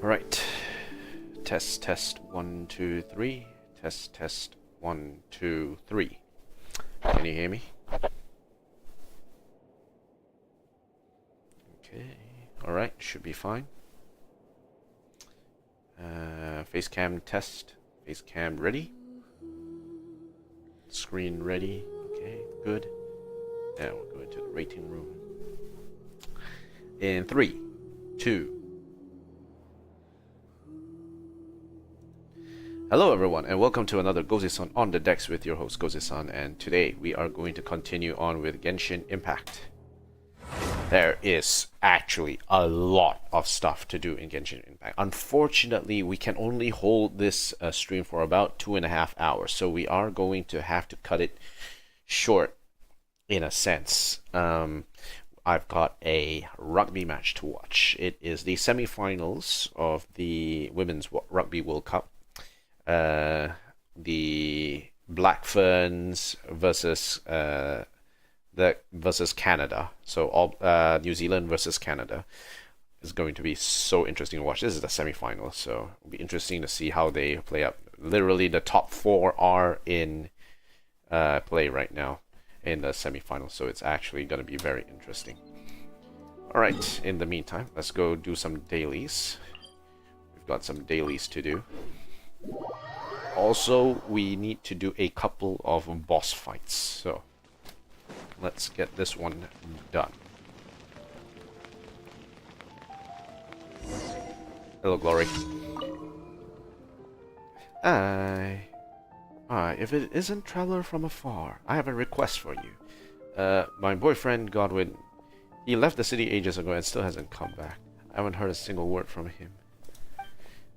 Alright. Test 1, 2, 3. Test 1, 2, 3. Can you hear me? Okay. Alright, should be fine. Face cam test. Face cam ready. Screen ready. Okay, good. Now we'll go into the rating room. In 3, 2. Hello everyone and welcome to another Gozi-san on the decks with your host Gozi-san, and today we are going to continue on with Genshin Impact. There is actually a lot of stuff to do in Genshin Impact. Unfortunately, we can only hold this stream for about 2.5 hours, so we are going to have to cut it short in a sense. I've got a rugby match to watch. It is the semi-finals of the Women's Rugby World Cup. The Black Ferns versus Canada. So all New Zealand versus Canada is going to be so interesting to watch. This is the semi-final, so it'll be interesting to see how they play up. Literally, the top 4 are in play right now in the semi-final, so it's actually going to be very interesting. All right. In the meantime, let's go do some dailies. We've got some dailies to do. Also, we need to do a couple of boss fights, so let's get this one done. Hello, Glory. If it isn't Traveler from Afar, I have a request for you. My boyfriend, Godwin, he left the city ages ago and still hasn't come back. I haven't heard a single word from him.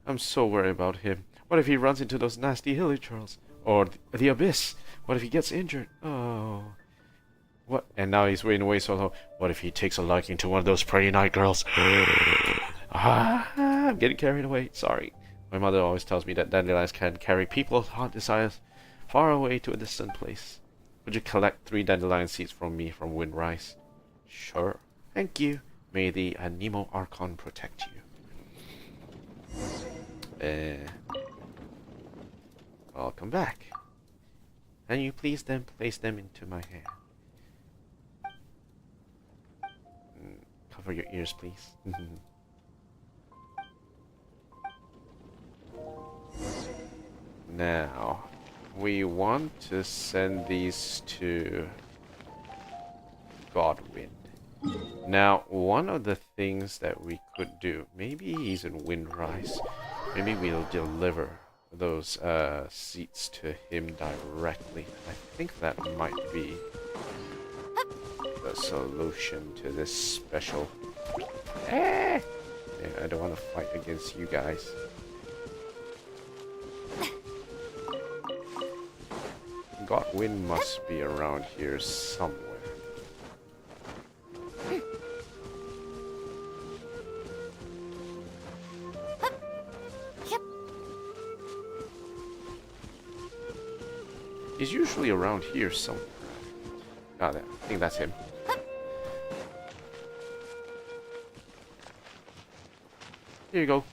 I'm so worried about him. What if he runs into those nasty hilichurls? Or the abyss? What if he gets injured? Oh. What? And now he's waiting away so long. What if he takes a liking to one of those pretty night girls? I'm getting carried away. Sorry. My mother always tells me that dandelions can carry people's hot desires far away to a distant place. Would you collect 3 dandelion seeds from me from Windrise? Sure. Thank you. May the Nemo Archon protect you. Welcome back. Can you please then place them into my hand? Cover your ears, please. Now, we want to send these to Godwin. Now, one of the things that we could do, maybe he's in Windrise. Maybe we'll deliver those seats to him directly. I think that might be the solution to this special. Yeah, I don't want to fight against you guys. Godwin must be around here somewhere. He's usually around here somewhere. I think that's him. Here you go.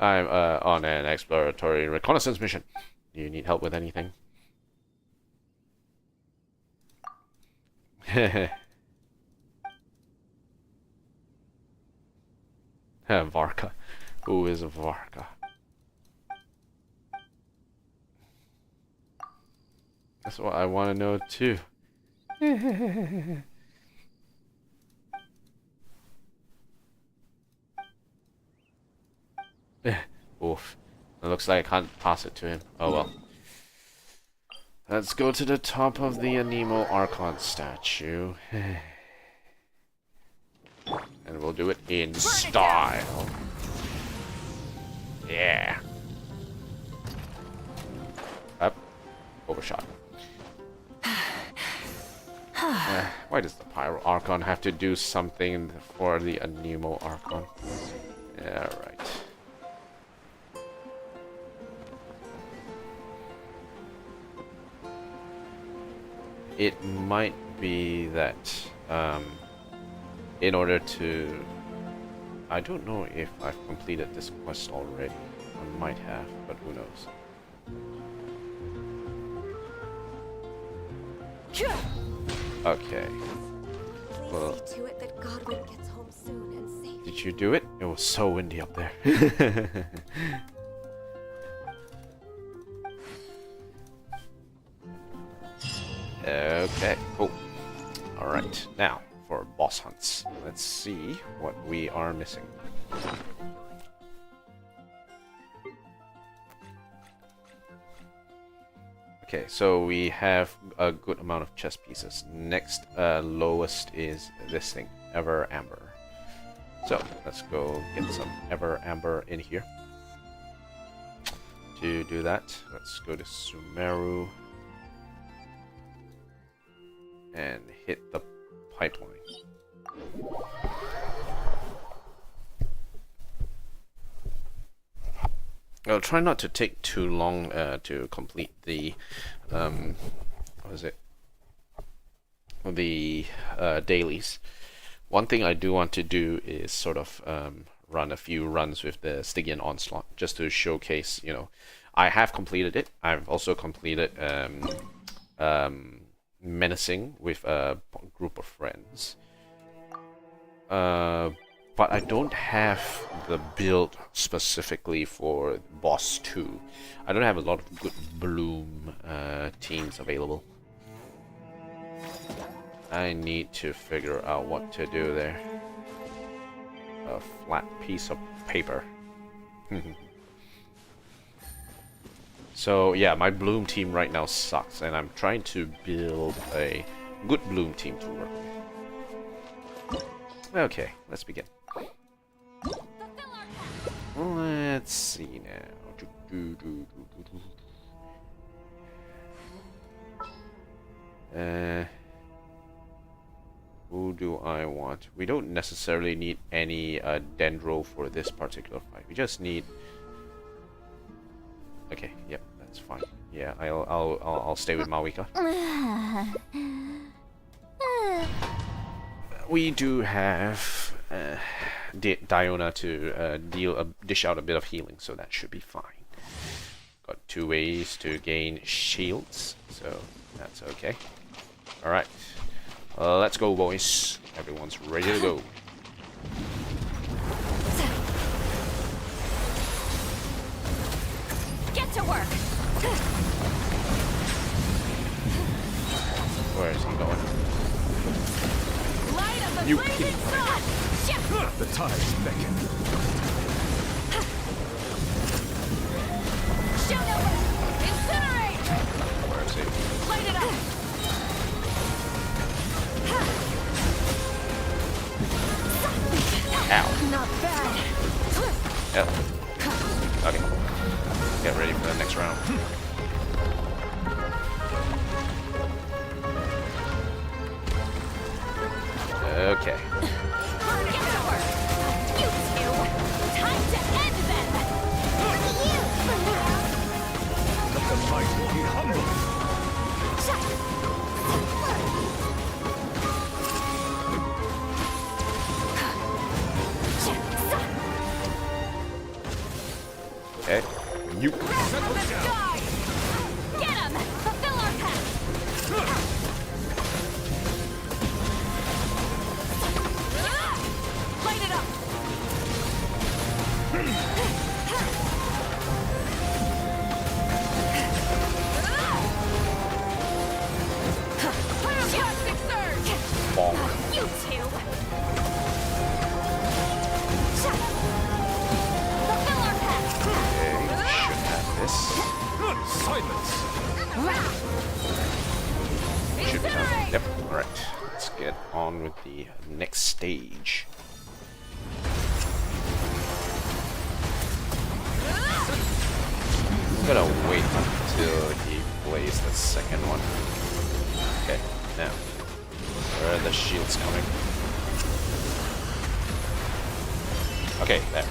I'm on an exploratory reconnaissance mission. Do you need help with anything? Varka. Who is Varka? That's what I want to know too. Oof. It looks like I can't pass it to him. Oh well. Let's go to the top of the Nemo Archon statue. And we'll do it in style. Yeah. Up. Overshot. Why does the Pyro Archon have to do something for the Nemo Archon? Yeah, right. It might be that in order to I don't know if I've completed this quest already. I might have, but who knows. Okay. Well, Please see to it that Godwin gets home soon and safe. did you do it? It was so windy up there. Okay, cool. Alright, now for boss hunts. Let's see what we are missing. Okay, so we have a good amount of chess pieces. Next lowest is this thing, Ever Amber. So let's go get some Ever Amber in here. To do that, let's go to Sumeru and hit the pipeline. I'll try not to take too long to complete the what is it? The dailies. One thing I do want to do is sort of run a few runs with the Stygian Onslaught, just to showcase, you know, I have completed it. I've also completed Menacing with a group of friends. But I don't have the build specifically for Boss 2. I don't have a lot of good Bloom teams available. I need to figure out what to do there. A flat piece of paper. So yeah, my Bloom team right now sucks, and I'm trying to build a good Bloom team to work with. Okay, let's begin. Let's see now. Who do I want? We don't necessarily need any Dendro for this particular fight. We just need. Okay, yep, that's fine. Yeah, I'll stay with Mawika. We do have Diona to dish out a bit of healing, so that should be fine. Got 2 ways to gain shields, so that's okay. Alright, let's go, boys. Everyone's ready to go. Get to work. Where is he going? Light of the You blazing kidding. sun. The tides beckon. Shoot over. Incinerate. Where is he? Light it up. Ow. Not bad. Yep. Okay. Get ready for the next round. Okay. Get to work. You two. Time to end them. Let the mighty be humble. Okay. You. Settle down. Get him. Fulfill our pact. Light it up. Plastic surge. Bonk. You two. Fulfill our pact. Okay. Should have this. Silence. Should have. Incinerate. Yep. Alright. Let's get on with the next stage. I'm gonna wait until he plays the second one. Okay, now. Where are the shields coming? Okay, there.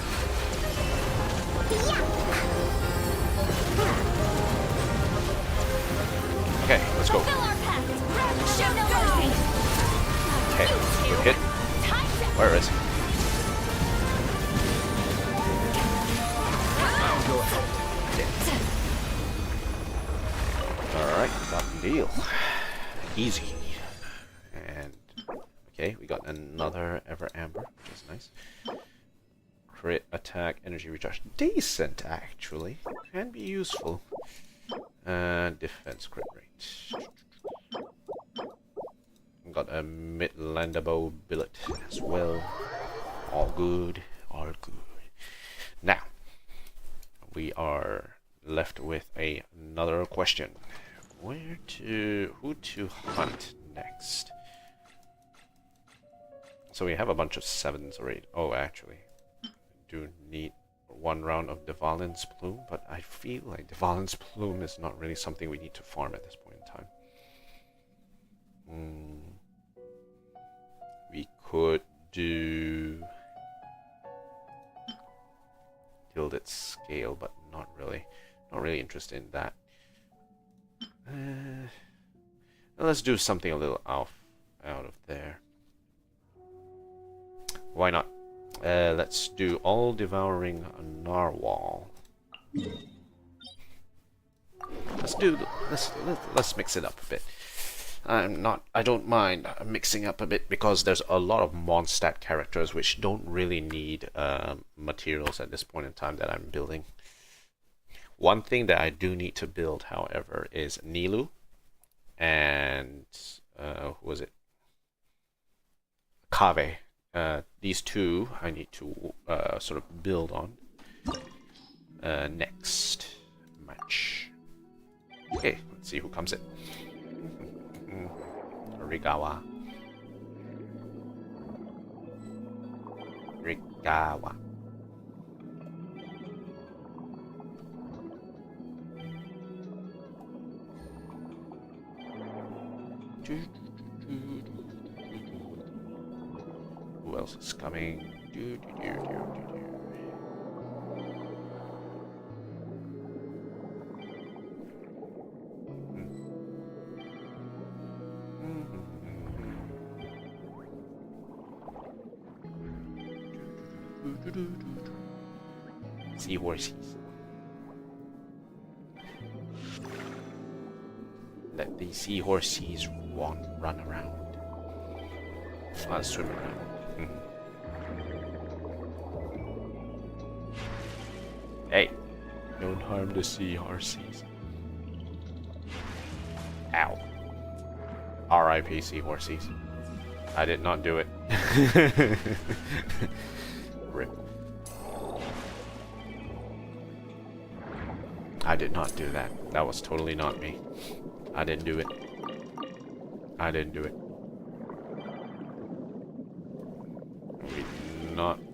Okay, let's go. Fulfill our pact. Show no mercy. Okay, good hit. Time to Where is he? Alright, got the deal. Easy. And okay, we got another Ever Amber, which is nice. Crit attack, energy recharge. Decent, actually. Can be useful. Defense crit rate. Got a Midlandable billet as well. All good, all good. Now, we are left with another question. Who to hunt next? So we have a bunch of 7s already. Oh, actually, do need one round of Devalin's Plume, but I feel like Devalin's Plume is not really something we need to farm at this point in time. We could do Gilded Scale, but not really interested in that. Let's do something a little out of there. Why not? Let's do All Devouring Narwhal. Let's mix it up a bit. I don't mind mixing up a bit because there's a lot of Mondstadt characters which don't really need materials at this point in time that I'm building. One thing that I do need to build, however, is Nilu and who was it? Kave. These two I need to sort of build on next match. Okay, let's see who comes in. Rigawa. Who else is coming? Seahorses. Let the seahorses run around. Swim around. Hey, don't harm the seahorses. Ow. R.I.P. seahorses. I did not do it. Rip. I did not do that. That was totally not me. I didn't do it. I didn't do it.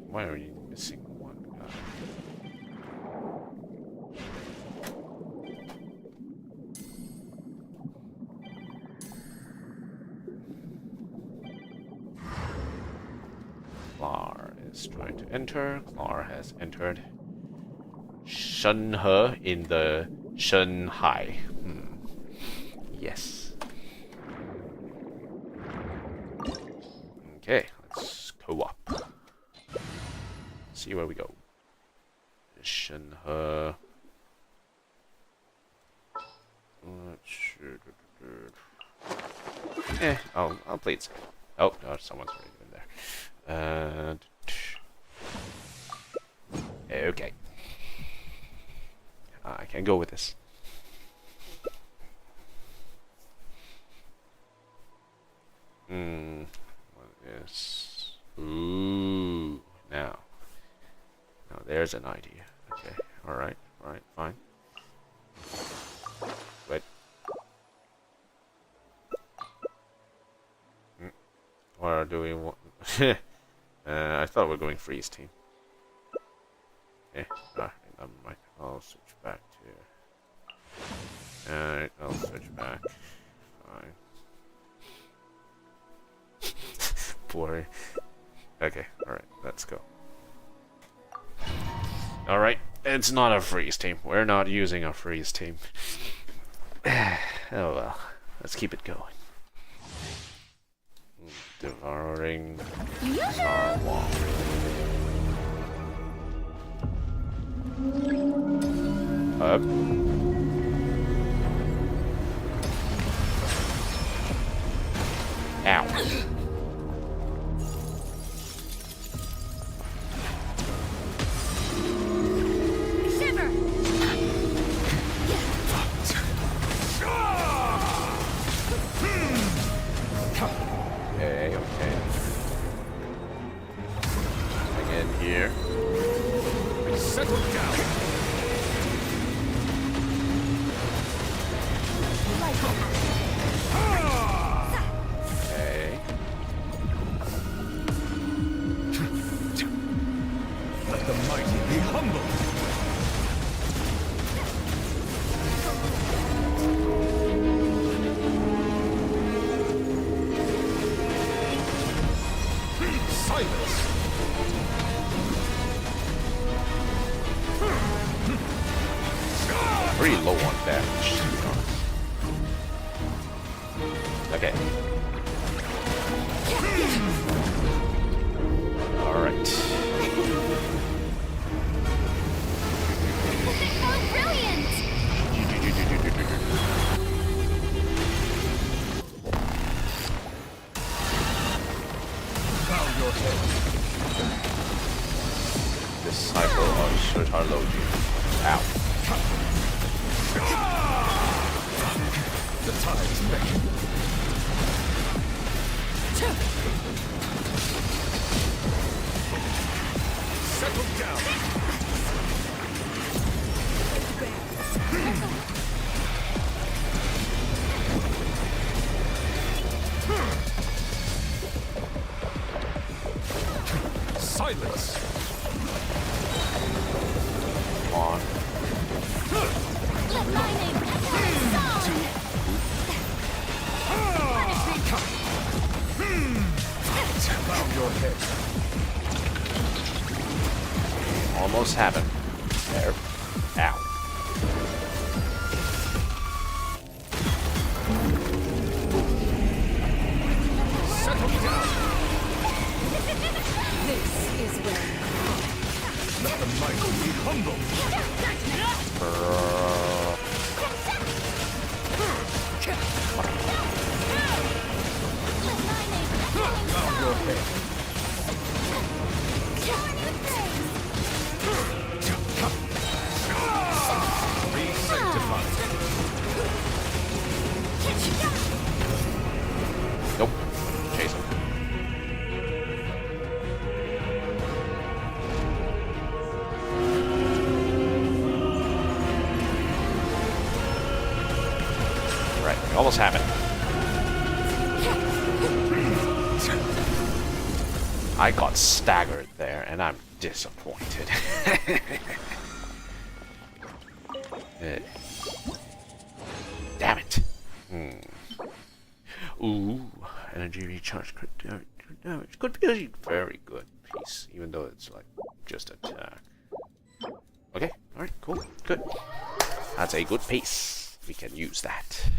Why are you missing one guy? Clar is trying to enter. Clar has entered. Shun He in the Shanghai. Yes. Okay, let's co-op. See where we go. Shun He. I'll play it safe. Oh, no, someone's already in there. Okay. I can go with this. What is... Ooh. Now there's an idea. Okay. Alright, fine. Wait. Or do we want... I thought we were going freeze team. Okay, alright, never mind. I'll switch back to... Alright, I'll switch back. Fine. Boring. Okay, alright, let's go. Alright, it's not a freeze team. We're not using a freeze team. Oh well, let's keep it going. Devouring Narwhal. Up. Ow. Shiver! Okay, okay. Again here. Settle down. Okay. Let the mighty be humble. Silence. Pretty low on damage, to be honest. Okay. Alright. Oh, brilliant! Bow your head. Disciple of Shotarlogi. Ow. The tides beckon. Settle down. Silence. Come on. Let my name echo in song! Bow your head. Almost happened. There. Ow. Settle down. This is where Let the mighty be humble. let my name echo in Bow your head. Be sanctified. Nope. Chase him. Right, we almost have it. I got staggered there, and I'm disappointed. Eh. Damn it. Ooh, energy recharge crit damage. Could be a very good piece, even though it's like just attack. Okay, alright, cool, good. That's a good piece. We can use that.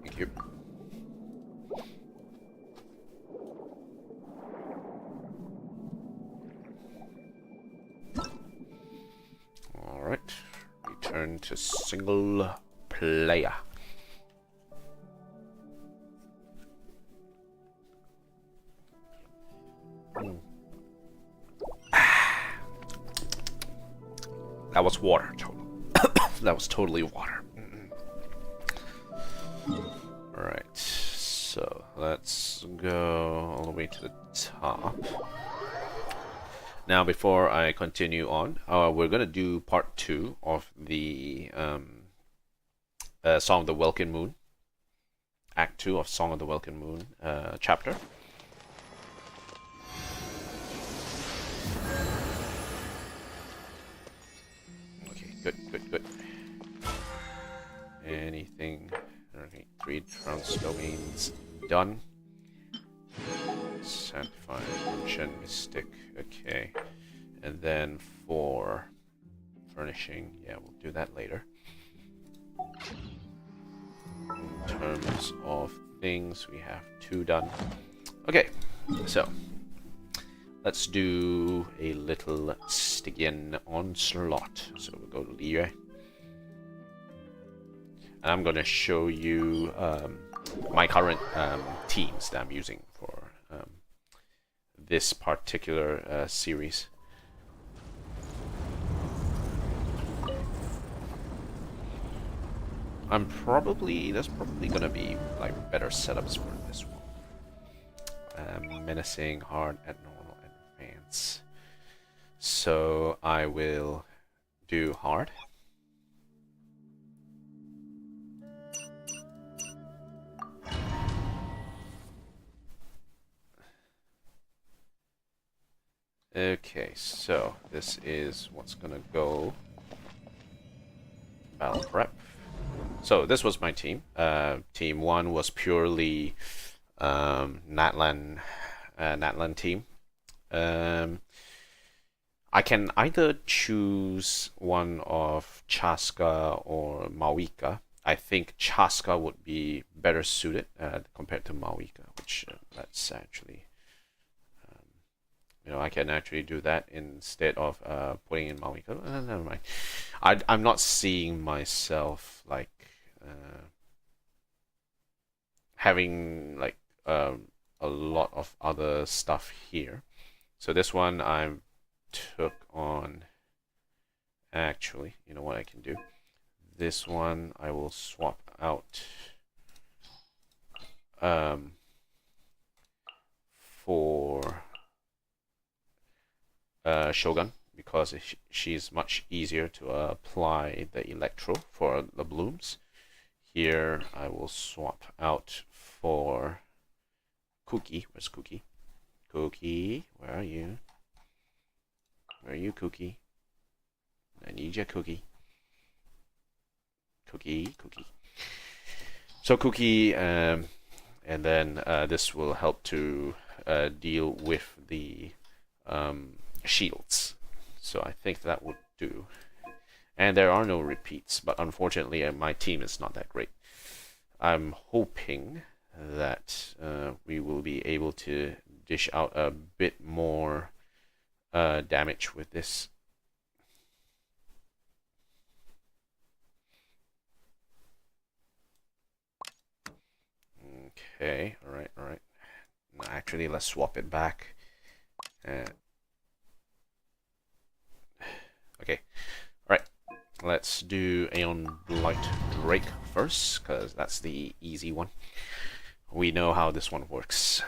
Thank you. Alright, return to single player. That was water, that was totally water. Alright, so let's go all the way to the top. Now, before I continue on, we're gonna do part 2 of the Song of the Welkin Moon, Act 2 of Song of the Welkin Moon chapter. Okay, good. Anything? Okay, 3 trans domains done. Sanctified, Ancient, Mystic, okay. And then for furnishing, yeah, we'll do that later. In terms of things, we have 2 done. Okay, so let's do a little Stygian onslaught. So we'll go to Liyue. And I'm gonna show you my current teams that I'm using for this particular series. There's probably gonna be like better setups for this one. Menacing, hard, and normal, and advanced. So I will do hard. Okay, so this is what's gonna go. Battle prep. So this was my team. Team 1 was purely Natlan team. I can either choose one of Chaska or Mawika. I think Chaska would be better suited compared to Mawika, which let's actually, I can actually do that instead of putting in Mawika. Never mind. I'm not seeing myself like having like a lot of other stuff here. So this one I took on. Actually, you know what I can do? This one I will swap out for Shogun, because she's much easier to apply the electro for the blooms. Here I will swap out for Cookie. Where's Cookie? Cookie, where are you? Where are you, Cookie? I need your Cookie. Cookie. So Cookie, and then this will help to deal with the shields. So I think that would do. And there are no repeats, but unfortunately my team is not that great. I'm hoping that we will be able to dish out a bit more damage with this. Okay, alright. Actually, let's swap it back. Okay, alright. Let's do Aeon Blight Drake first, because that's the easy one. We know how this one works.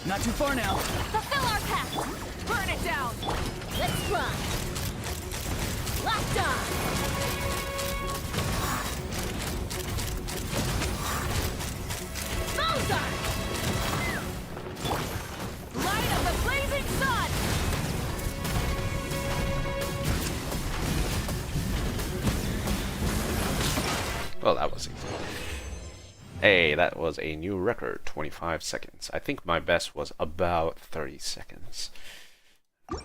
Not too far now. Fulfill our pact! Burn it down! Let's run! Locked on! Mozart! Light of the blazing sun! Well, that was easy. Hey, that was a new record, 25 seconds. I think my best was about 30 seconds. Could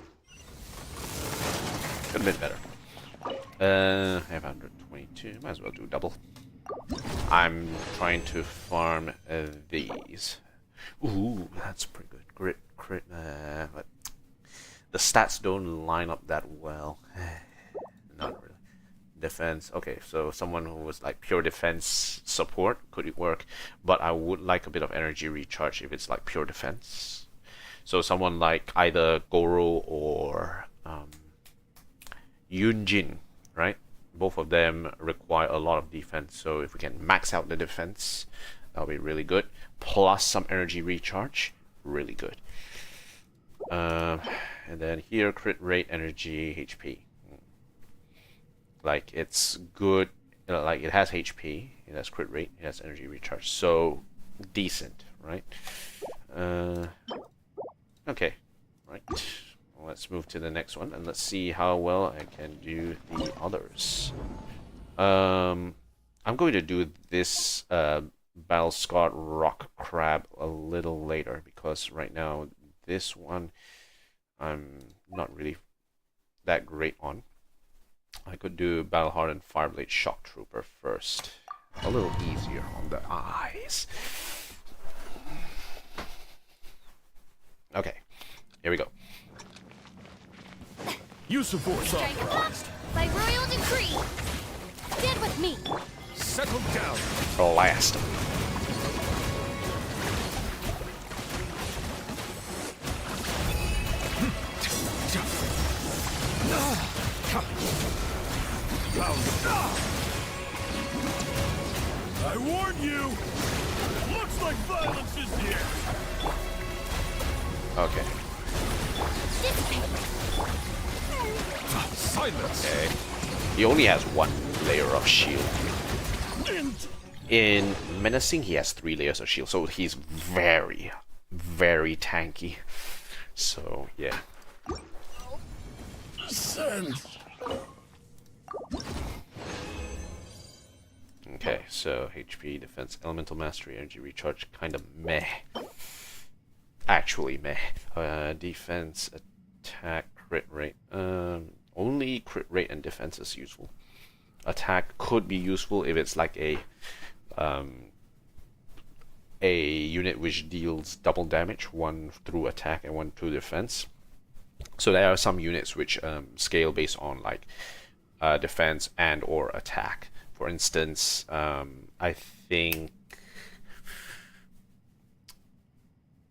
have been better. I have 122, might as well do double. I'm trying to farm these. Ooh, that's pretty good. Crit, but the stats don't line up that well. Not really. Defense. Okay, so someone who was like pure defense support could work, but I would like a bit of energy recharge if it's like pure defense. So someone like either Goro or Yunjin, right? Both of them require a lot of defense, so if we can max out the defense, that'll be really good. Plus some energy recharge, really good. And then here, crit rate, energy, HP. Like, it's good, like it has HP, it has crit rate, it has energy recharge, so decent, right? Okay, right. Let's move to the next one and let's see how well I can do the others. I'm going to do this Battle Scarred Rock Crab a little later, because right now this one I'm not really that great on. I could do Battle Hardened Fireblade Shock Trooper first. A little easier on the eyes. Okay, here we go. Use of force Strike authorized. by royal decree. Stand with me. Settle down. Blast. I warn you! Looks like violence is here! Okay. Silence! Okay. He only has one layer of shield. In menacing, he has 3 layers of shield, so he's very, very tanky. So yeah. Send. Okay, so HP, defense, elemental mastery, energy recharge, kind of meh. Actually meh. Defense, attack, crit rate. Only crit rate and defense is useful. Attack could be useful if it's like a unit which deals double damage, one through attack and one through defense. So there are some units which scale based on like defense and or attack. For instance, I think,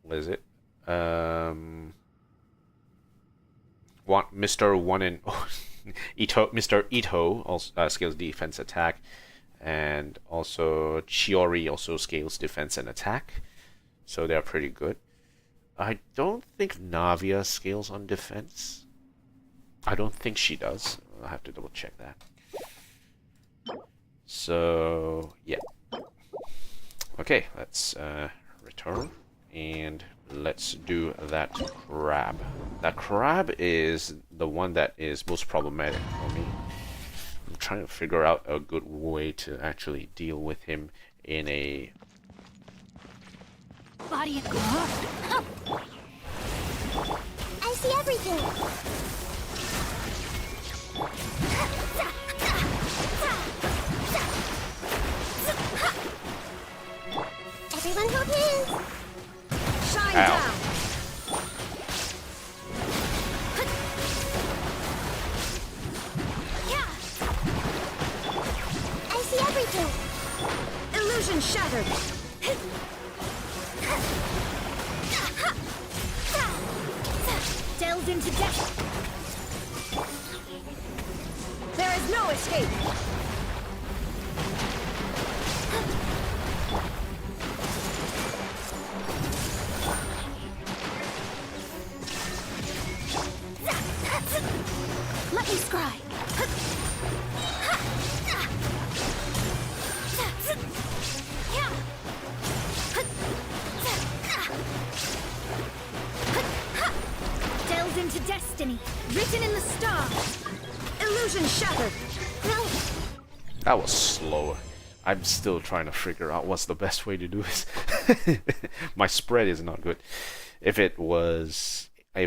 what is it? Mr. One and Ito, Mr. Ito also scales defense attack, and also Chiori also scales defense and attack. So they're pretty good. I don't think Navia scales on defense. I don't think she does. I'll have to double check that. So yeah. Okay, let's return and let's do that crab. That crab is the one that is most problematic for me. I'm trying to figure out a good way to actually deal with him in a Body of I see everything. Everyone hold hands. Shine Ow. down. Yeah. I see everything. Illusion shattered. Delved into death. There is no escape. Let me scry. Delved into destiny, written in the stars. Illusion shattered. That was slower. I'm still trying to figure out what's the best way to do this. My spread is not good. If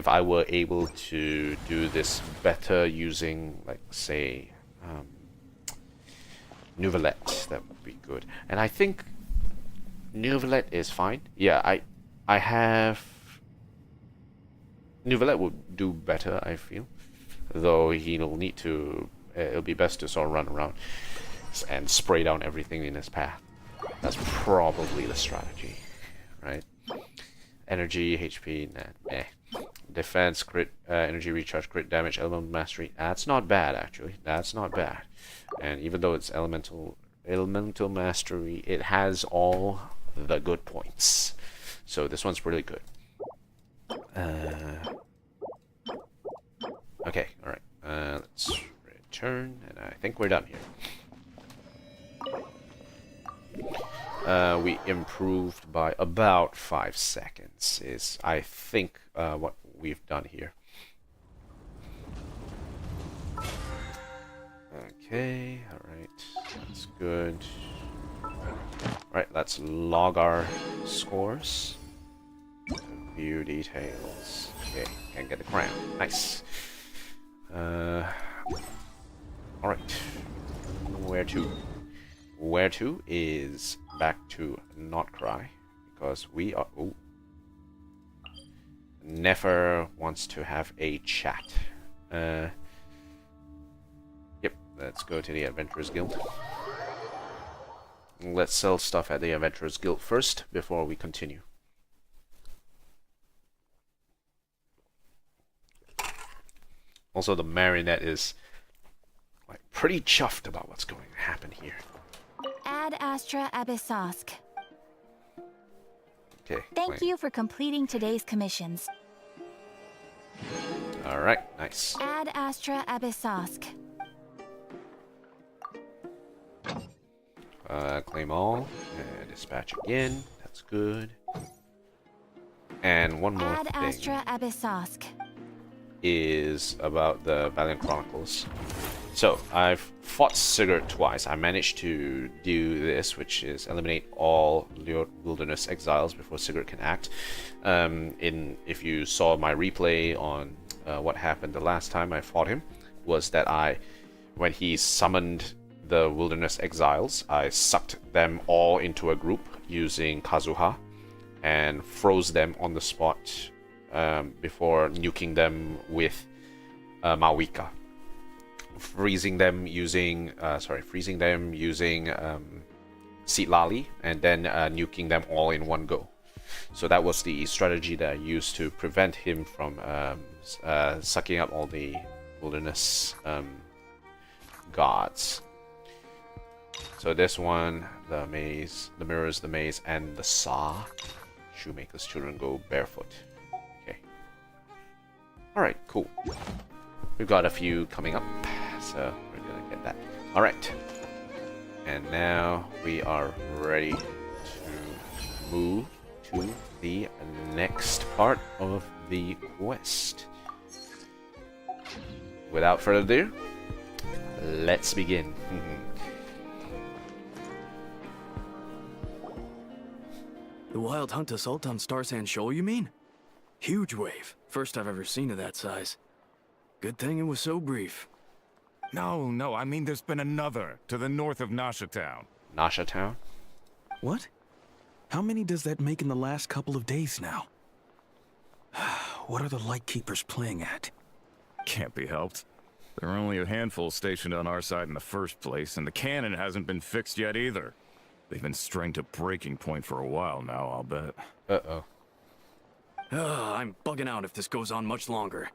I were able to do this better using, like, say, Nouvellette, that would be good. And I think Nouvellette is fine. Yeah, I have... Nouvellette would do better, I feel. Though he'll need to... it'll be best to sort of run around and spray down everything in his path. That's probably the strategy, right? Energy, HP, nah, meh. Defense, crit, energy recharge, crit damage, elemental mastery. That's not bad, actually. That's not bad. And even though it's elemental mastery, it has all the good points. So this one's really good. Okay, all right. Let's return, and I think we're done here. We improved by about 5 seconds is, I think, what we've done here. Okay, alright, that's good. Alright, let's log our scores. View details. Okay, can get the crown. Nice. Alright. Where to? Where to is back to Nod-Krai, because we are... Ooh. Nefer wants to have a chat. Yep, let's go to the Adventurers Guild. Let's sell stuff at the Adventurers Guild first before we continue. Also, the Marionette is like pretty chuffed about what's going to happen here. Ad Astra Abyssosk. Okay. Thank you for completing today's commissions. Alright, nice. Ad Astra Abyssosk. Claim all. Dispatch again. That's good. And one more Ad thing Astra Abyssosk. is about the Valiant Chronicles. So, I've fought Sigurd twice. I managed to do this, which is eliminate all wilderness exiles before Sigurd can act. If you saw my replay on what happened the last time I fought him, was that when he summoned the wilderness exiles, I sucked them all into a group using Kazuha and froze them on the spot before nuking them with Mawika. Freezing them using Seed Lali, and then nuking them all in one go. So that was the strategy that I used to prevent him from sucking up all the wilderness gods. So this one, the maze, the mirrors, the maze, and the saw. Shoemaker's children go barefoot. Okay. Alright, cool. We've got a few coming up, so we're gonna get that. Alright. And now we are ready to move to the next part of the quest. Without further ado, let's begin. The Wild Hunt assault on Star Sand Shoal, you mean? Huge wave. First I've ever seen of that size. Good thing it was so brief. No, I mean there's been another to the north of Nasha Town. Nasha Town? What? How many does that make in the last couple of days now? What are the Lightkeepers playing at? Can't be helped. There are only a handful stationed on our side in the first place, and the cannon hasn't been fixed yet either. They've been strained to breaking point for a while now, I'll bet. Uh-oh. I'm bugging out if this goes on much longer.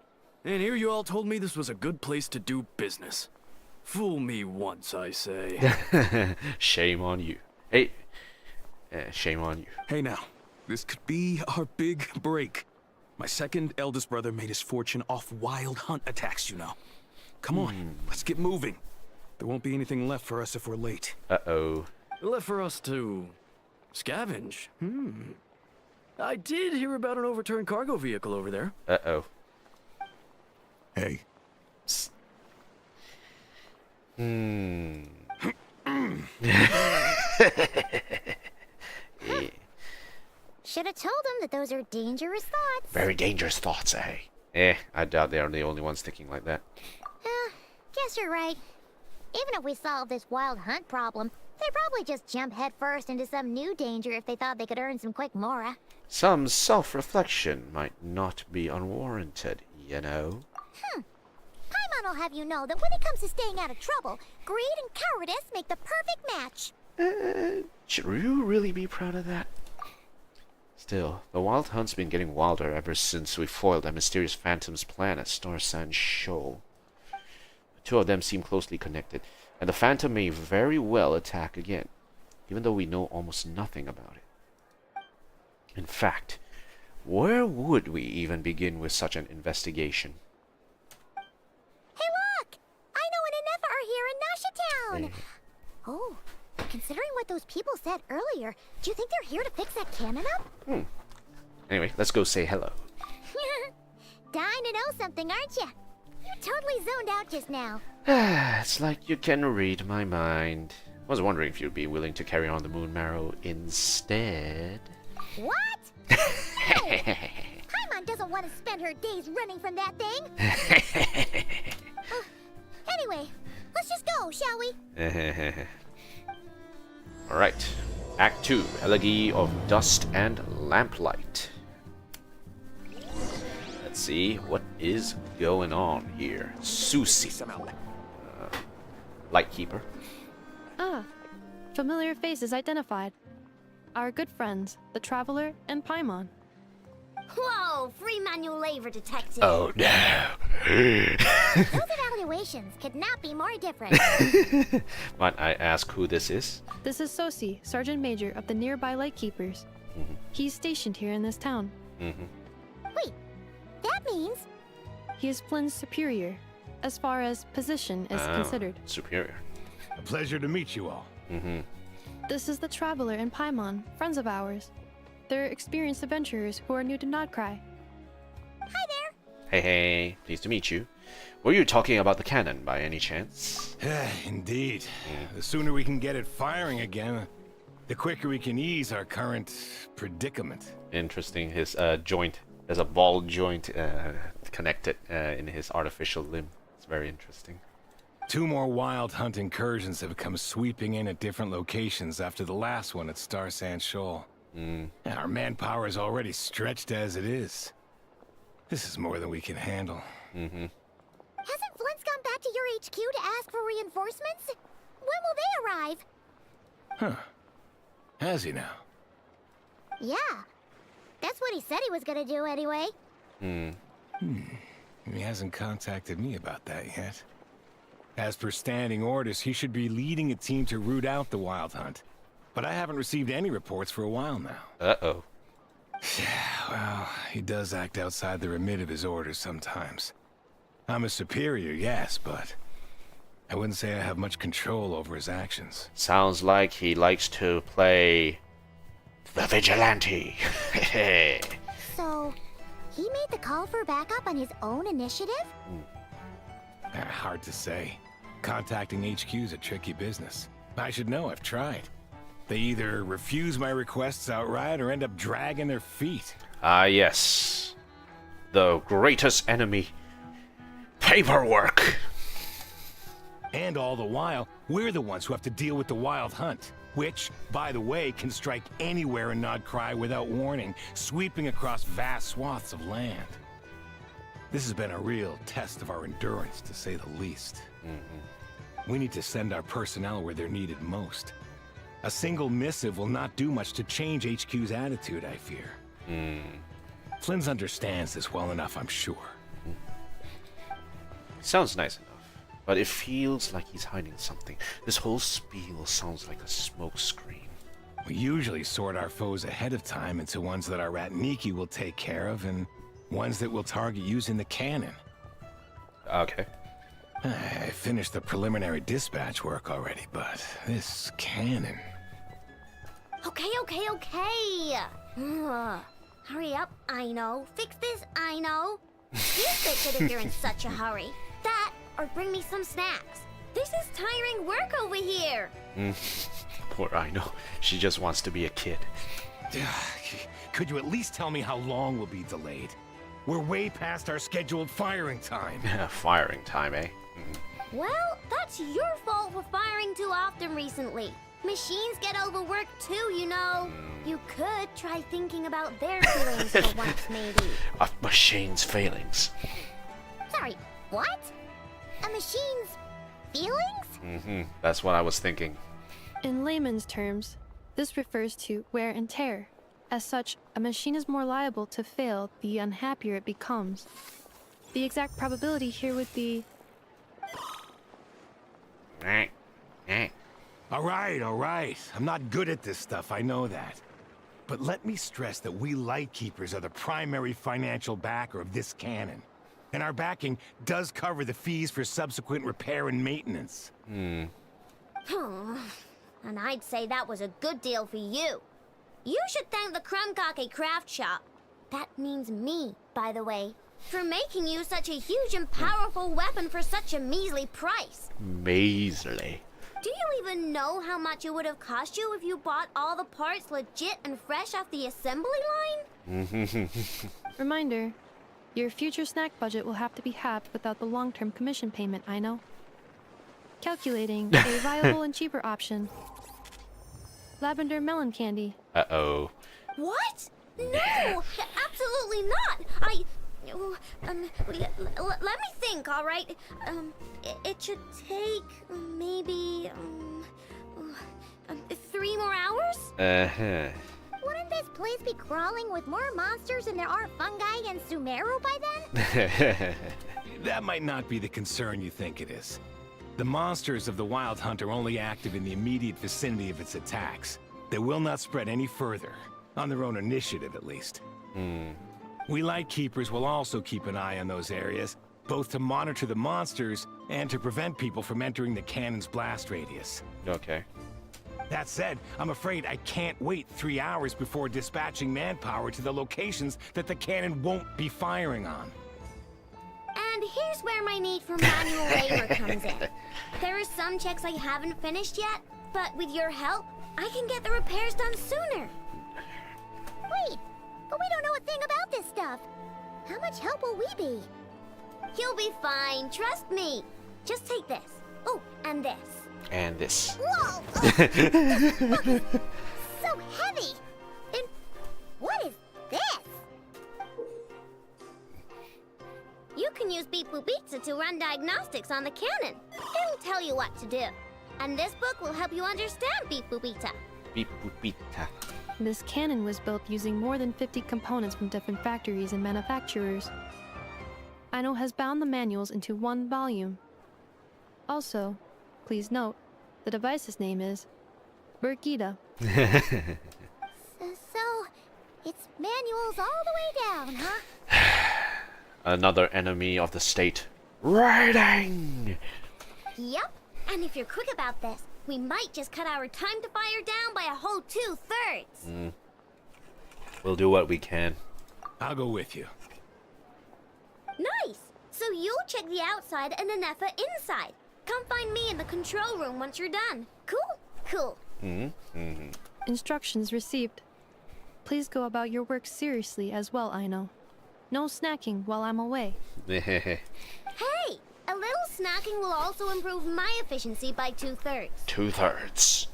And here you all told me this was a good place to do business. Fool me once, I say. Shame on you. Hey, shame on you. Hey now, this could be our big break. My second eldest brother made his fortune off Wild Hunt attacks, you know. Come on, let's get moving. There won't be anything left for us if we're late. Uh-oh. Left for us to scavenge. I did hear about an overturned cargo vehicle over there. Uh-oh. Hey. Should have told them that those are dangerous thoughts. Very dangerous thoughts, eh? I doubt they are the only ones thinking like that. Guess you're right. Even if we solve this wild hunt problem, they'd probably just jump headfirst into some new danger if they thought they could earn some quick mora. Some self-reflection might not be unwarranted, you know? Paimon will have you know that when it comes to staying out of trouble, greed and cowardice make the perfect match. Should you really be proud of that? Still, the Wild Hunt's been getting wilder ever since we foiled that mysterious Phantom's plan at Star Sand Shoal. The two of them seem closely connected, and the Phantom may very well attack again, even though we know almost nothing about it. In fact, where would we even begin with such an investigation? Hey look! I know an Enefa are here in Nasha Town! Oh, considering what those people said earlier, do you think they're here to fix that cannon up? Anyway, let's go say hello. Dying to know something, aren't you? You totally zoned out just now. It's like you can read my mind. I was wondering if you'd be willing to carry on the Moon Marrow instead. What? Hey! Paimon doesn't want to spend her days running from that thing. Anyway, let's just go, shall we? Alright. Act 2, Elegy of Dust and Lamplight. Let's see what is going on here. Susie. Lightkeeper. Ah, familiar faces identified. Our good friends, the Traveler and Paimon. Whoa, free manual labor detective. Oh no. Those evaluations could not be more different. Might I ask who this is? This is Sosi, Sergeant Major of the nearby Lightkeepers. He's stationed here in this town. Wait, that means He is Flynn's superior, as far as position is considered. Superior. A pleasure to meet you all. This is the Traveler and Paimon, friends of ours. They're experienced adventurers who are new to Nod-Krai. hi there. Hey, hey, pleased to meet you. Were you talking about the cannon by any chance? Indeed. The sooner we can get it firing again, the quicker we can ease our current predicament. Interesting. His joint, there's a ball joint connected in his artificial limb. It's very interesting. 2 more wild hunt incursions have come sweeping in at different locations after the last one at Star Sand Shoal. And our manpower is already stretched as it is. This is more than we can handle. Hasn't Flint's gone back to your HQ to ask for reinforcements? When will they arrive? Huh. Has he now? Yeah, that's what he said he was gonna do anyway. He hasn't contacted me about that yet. As per standing orders, he should be leading a team to root out the wild hunt. But I haven't received any reports for a while now. Uh-oh. Well, he does act outside the remit of his orders sometimes. I'm a superior, yes, but I wouldn't say I have much control over his actions. Sounds like he likes to play the vigilante. So, he made the call for backup on his own initiative? Hard to say. Contacting HQ is a tricky business. I should know, I've tried. They either refuse my requests outright or end up dragging their feet. Ah, yes. The greatest enemy. Paperwork. And all the while, we're the ones who have to deal with the wild hunt. Which, by the way, can strike anywhere in Nod-Krai without warning, sweeping across vast swaths of land. This has been a real test of our endurance, to say the least. We need to send our personnel where they're needed most. A single missive will not do much to change HQ's attitude, I fear. Flynn's understands this well enough, I'm sure. Sounds nice enough, but it feels like he's hiding something. This whole spiel sounds like a smokescreen. We usually sort our foes ahead of time into ones that our Ratniki will take care of and ones that we'll target using the cannon. Okay. I finished the preliminary dispatch work already, but this cannon... Okay. Hurry up, I know. Fix this, I know. You fix it if you're in such a hurry. That, or bring me some snacks. This is tiring work over here. Poor Aino. She just wants to be a kid. Could you at least tell me how long we'll be delayed? We're way past our scheduled firing time. Firing time, eh? Well, that's your fault for firing too often recently. Machines get overworked too, you know. You could try thinking about their feelings for once, maybe. Of machines' failings. Sorry, what? A machine's feelings? That's what I was thinking. In layman's terms, this refers to wear and tear. As such, a machine is more liable to fail the unhappier it becomes. The exact probability here would be... All right. I'm not good at this stuff, I know that. But let me stress that we Lightkeepers are the primary financial backer of this cannon. And our backing does cover the fees for subsequent repair and maintenance. And I'd say that was a good deal for you. You should thank the Krumkake craft shop. That means me, by the way, for making you such a huge and powerful weapon for such a measly price. Measly. Do you even know how much it would have cost you if you bought all the parts legit and fresh off the assembly line? Reminder, your future snack budget will have to be halved without the long-term commission payment, I know. Calculating a viable and cheaper option. Lavender melon candy. Uh-oh. What? No, absolutely not. let me think, all right? It should take maybe 3 more hours? Uh-huh. Wouldn't this place be crawling with more monsters than there are fungi and Sumeru by then? That might not be the concern you think it is. The monsters of the Wild Hunt are only active in the immediate vicinity of its attacks. They will not spread any further, on their own initiative at least. We Light Keepers will also keep an eye on those areas, both to monitor the monsters and to prevent people from entering the cannon's blast radius. Okay. That said, I'm afraid I can't wait 3 hours before dispatching manpower to the locations that the cannon won't be firing on. And here's where my need for manual labor comes in. There are some checks I haven't finished yet, but with your help, I can get the repairs done sooner. Wait, but we don't know a thing about this stuff. How much help will we be? You'll be fine, trust me. Just take this. Oh, and this. And this. Whoa! This book is so heavy! And what is this? You can use Beep Boop Pizza to run diagnostics on the cannon. It'll tell you what to do. And this book will help you understand Beep Boop Pizza. Beep boop pita. This cannon was built using more than 50 components from different factories and manufacturers. Aino has bound the manuals into one volume. Also, please note, the device's name is Burkita. So, it's manuals all the way down, huh? Another enemy of the state. Writing! Yep. And if you're quick about this, we might just cut our time to fire down by a whole 2/3. We'll do what we can. I'll go with you. Nice! So you'll check the outside and the Nefa inside. Come find me in the control room once you're done. Cool? Cool. Instructions received. Please go about your work seriously as well, Aino. No snacking while I'm away. Hey! A little snacking will also improve my efficiency by 2/3. 2/3.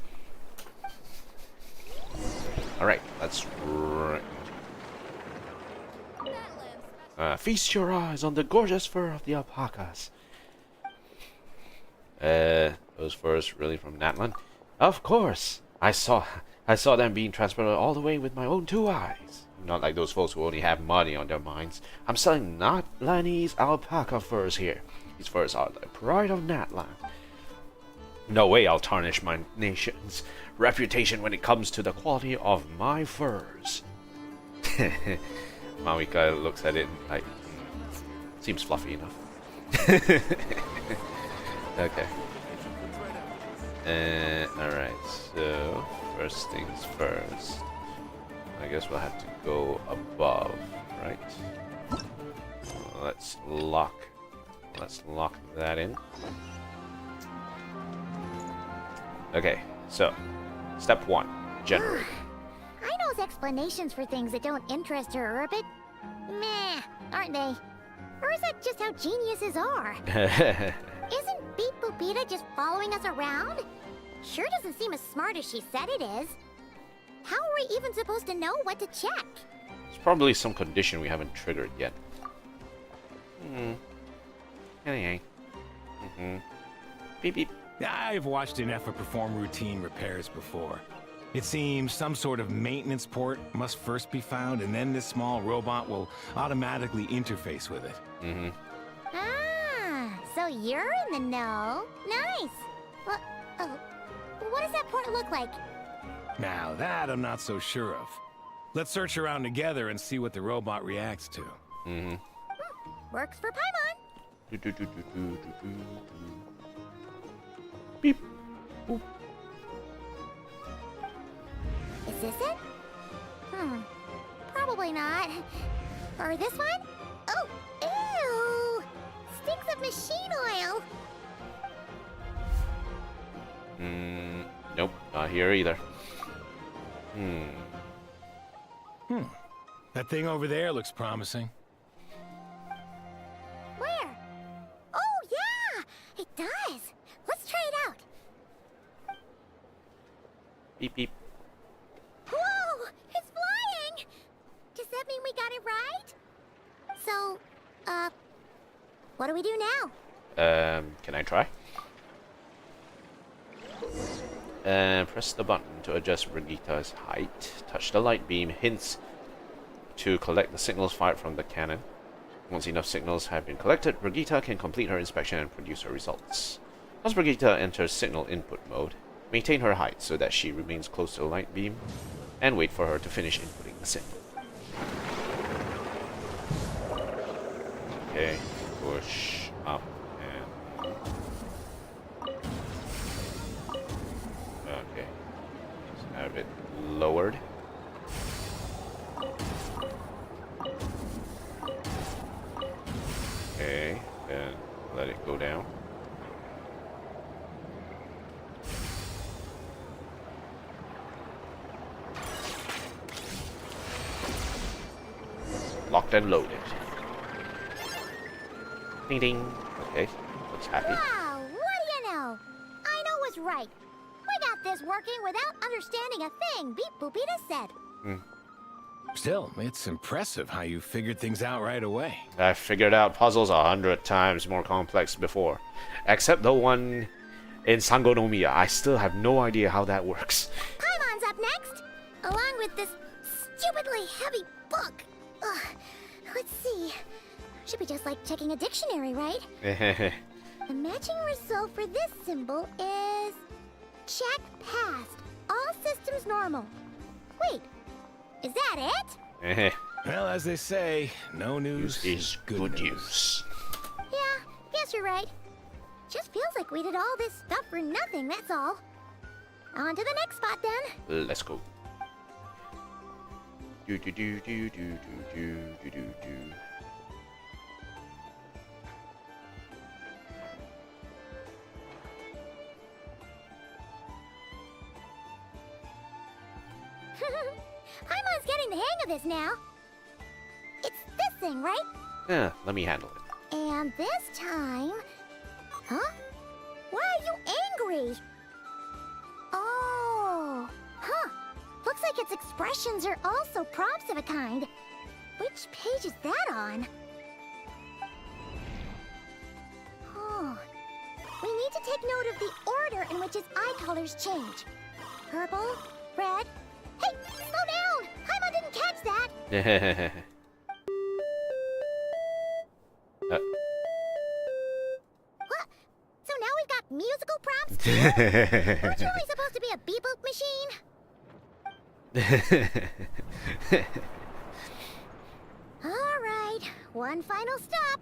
Alright, let's feast your eyes on the gorgeous fur of the alpacas. Those furs really from Natlan? Of course! I saw them being transported all the way with my own 2 eyes. Not like those folks who only have money on their minds. I'm selling Natlanese alpaca furs here. These furs are the pride of Natlan. No way I'll tarnish my nation's reputation when it comes to the quality of my furs. Mawika looks at it like, seems fluffy enough. Okay. Alright, so first things first. I guess we'll have to go above, right? Let's lock that in. Okay, so step 1, generate. Aino's explanations for things that don't interest her are a bit meh, aren't they? Or is that just how geniuses are? Isn't Beep Boopita just following us around? Sure doesn't seem as smart as she said it is. How are we even supposed to know what to check? There's probably some condition we haven't triggered yet. Anyway. Beep beep. I've watched an Nefa perform routine repairs before. It seems some sort of maintenance port must first be found, and then this small robot will automatically interface with it. Ah, so you're in the know. Nice. What does that port look like? Now that I'm not so sure of. Let's search around together and see what the robot reacts to. Works for Paimon. Beep. Boop. Is this it? Probably not. Or this one? Oh, ew! Stinks of machine oil. Nope, not here either. That thing over there looks promising. Where? Oh, yeah! It does. Let's try it out. Beep beep. Whoa! It's flying! Does that mean we got it right? So, Can I try? Press the button to adjust Brigitta's height. Touch the light beam hints to collect the signals fired from the cannon. Once enough signals have been collected, Brigitta can complete her inspection and produce her results. Once Brigitta enters signal input mode, maintain her height so that she remains close to the light beam, and wait for her to finish inputting the signal. Okay, push up and... Okay, let's have it lowered. Okay, then let it go down. Locked and loaded. Ding ding. Okay, looks happy. Wow, what do you know? I know was right. We got this working without understanding a thing, Beep Boopita said. Still, it's impressive how you figured things out right away. I figured out puzzles 100 times more complex before. Except the one in Sangonomiya. I still have no idea how that works. Paimon's up next, along with this stupidly heavy book. Ugh, let's see. Should be just like checking a dictionary, right? The matching result for this symbol is... check passed. All systems normal. Wait, is that it? Well, as they say, no news is good news. Yeah, guess you're right. Just feels like we did all this stuff for nothing, that's all. On to the next spot then. Let's go. Do do do do do do do do do do. Paimon's getting the hang of this now. It's this thing, right? Yeah, let me handle it. And this time... Huh? Why are you angry? Oh... Huh. Looks like its expressions are also prompts of a kind. Which page is that on? Oh... We need to take note of the order in which its eye colors change. Purple, red... Hey, slow down! Paimon didn't catch that! What? So now we've got musical prompts too? Aren't you only supposed to be a beep-boop machine? Alright, one final stop.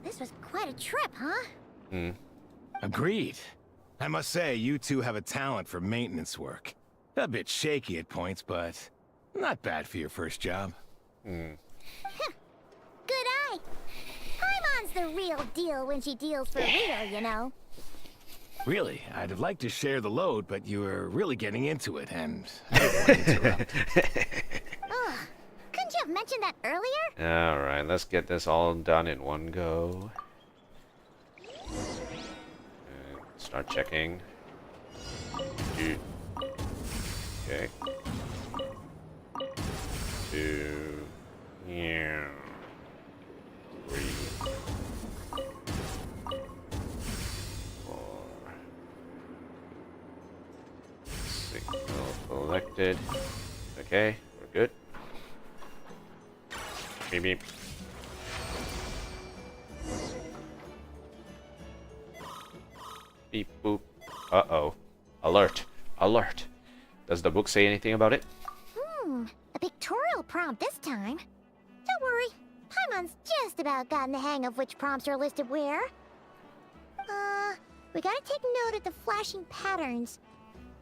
This was quite a trip, huh? Agreed. I must say, you two have a talent for maintenance work. A bit shaky at points, but not bad for your first job. Good eye. Paimon's the real deal when she deals for real, you know. Really, I'd have liked to share the load, but you were really getting into it, and I don't want to interrupt. Ugh. Couldn't you have mentioned that earlier? Alright, let's get this all done in one go. Start checking. Dude. Okay. 2. Yeah. 3. 4. Signal collected. Okay, we're good. Beep beep. Beep boop. Uh-oh. Alert. Alert. Does the book say anything about it? A pictorial prompt this time. Don't worry, Paimon's just about gotten the hang of which prompts are listed where. We gotta take note of the flashing patterns.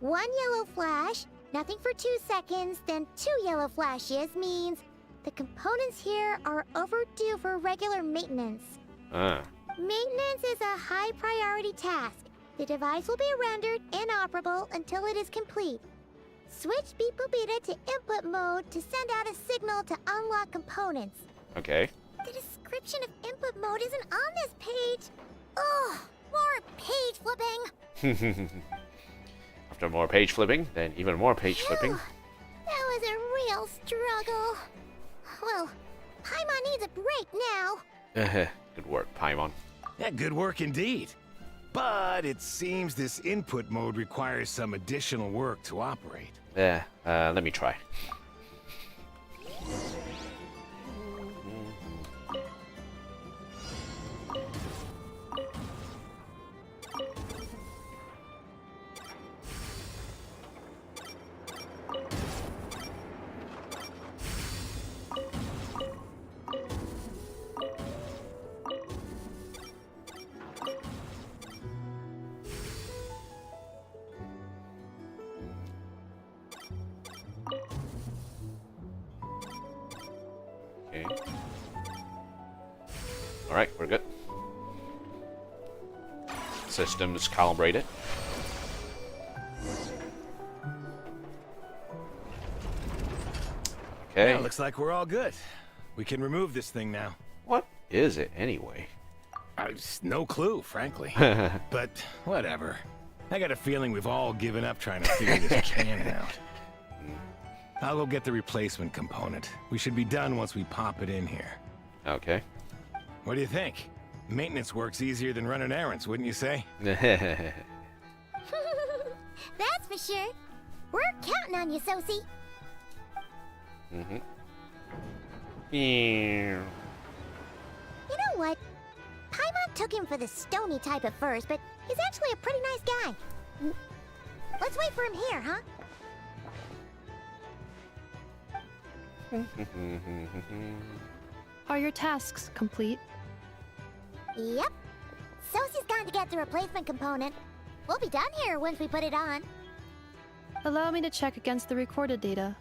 1 yellow flash, nothing for 2 seconds, then 2 yellow flashes means the components here are overdue for regular maintenance. Maintenance is a high priority task. The device will be rendered inoperable until it is complete. Switch Beep Boopita to input mode to send out a signal to unlock components. Okay. The description of input mode isn't on this page. Ugh, more page flipping. After more page flipping, then even more page flipping. That was a real struggle. Well, Paimon needs a break now. Good work, Paimon. Yeah, good work indeed. But it seems this input mode requires some additional work to operate. Yeah, let me try. Okay. Alright, we're good. Systems calibrated. Okay. Yeah, looks like we're all good. We can remove this thing now. What is it anyway? No clue, frankly. But whatever. I got a feeling we've all given up trying to figure this cannon out. I'll go get the replacement component. We should be done once we pop it in here. Okay. What do you think? Maintenance work's easier than running errands, wouldn't you say? That's for sure. We're counting on you, Sosie. Yeah. You know what? Paimon took him for the stony type at first, but he's actually a pretty nice guy. Let's wait for him here, huh? Are your tasks complete? Yep. Sosie's gone to get the replacement component. We'll be done here once we put it on. Allow me to check against the recorded data.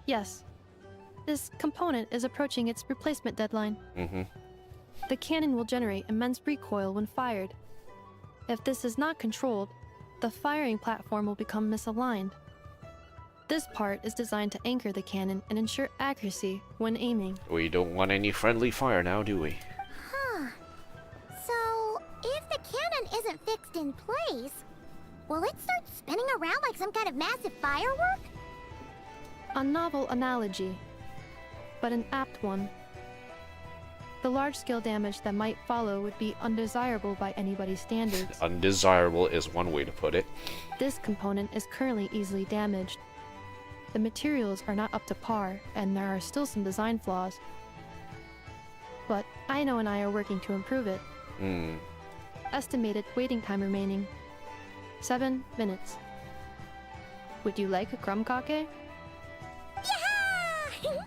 Yes. This component is approaching its replacement deadline. The cannon will generate immense recoil when fired. If this is not controlled, the firing platform will become misaligned. This part is designed to anchor the cannon and ensure accuracy when aiming. We don't want any friendly fire now, do we? Huh. So, if the cannon isn't fixed in place, will it start spinning around like some kind of massive firework? A novel analogy, but an apt one. The large-scale damage that might follow would be undesirable by anybody's standards. Undesirable is one way to put it. This component is currently easily damaged. The materials are not up to par, and there are still some design flaws. But Aino and I are working to improve it. Estimated waiting time remaining 7 minutes. Would you like a crumb kake? Yeah!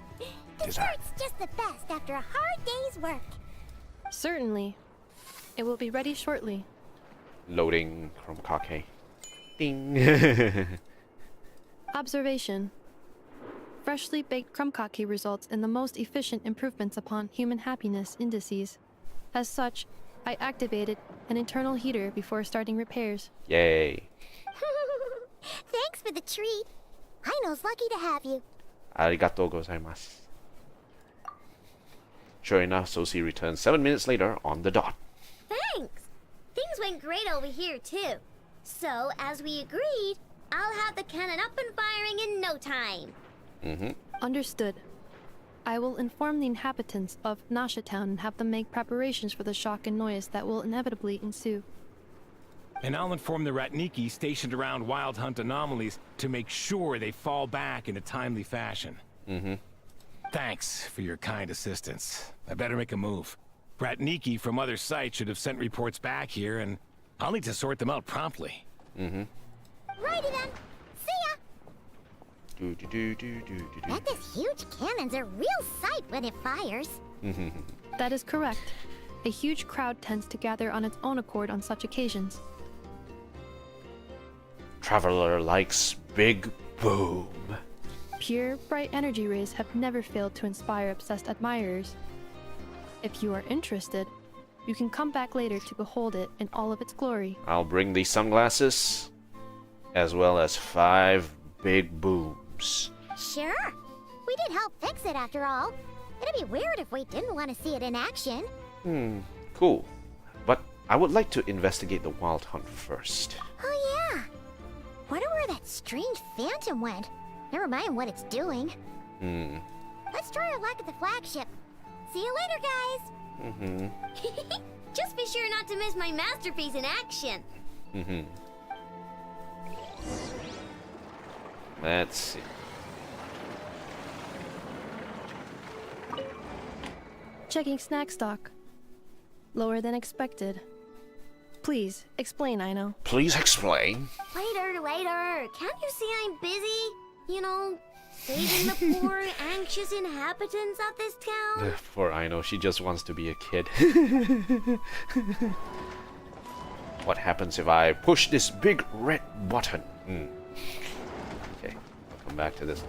Dessert's just the best after a hard day's work. Certainly. It will be ready shortly. Loading from kake. Ding. Observation. Freshly baked crumb kake results in the most efficient improvements upon human happiness indices. As such, I activated an internal heater before starting repairs. Yay. Thanks for the treat. Aino's lucky to have you. Arigatou gozaimasu. Sure enough, Sosie returns 7 minutes later on the dot. Thanks. Things went great over here, too. So, as we agreed, I'll have the cannon up and firing in no time. Understood. I will inform the inhabitants of Nasha Town and have them make preparations for the shock and noise that will inevitably ensue. And I'll inform the Ratniki stationed around Wild Hunt anomalies to make sure they fall back in a timely fashion. Thanks for your kind assistance. I better make a move. Ratniki from other sites should have sent reports back here, and I'll need to sort them out promptly. Righty then. See ya. Bet this huge cannon's a real sight when it fires. That is correct. A huge crowd tends to gather on its own accord on such occasions. Traveler likes big boom. Pure, bright energy rays have never failed to inspire obsessed admirers. If you are interested, you can come back later to behold it in all of its glory. I'll bring these sunglasses, as well as 5 big booms. Sure. We did help fix it after all. It'd be weird if we didn't want to see it in action. Cool. But I would like to investigate the Wild Hunt first. Oh yeah. Wonder where that strange phantom went. Never mind what it's doing. Let's try our luck at the flagship. See you later, guys. Just be sure not to miss my masterpiece in action. Let's see. Checking snack stock. Lower than expected. Please, explain, Aino. Please explain. Later. Can't you see I'm busy? You know, saving the poor, anxious inhabitants of this town? Poor Aino, she just wants to be a kid. What happens if I push this big red button? Okay, I'll come back to this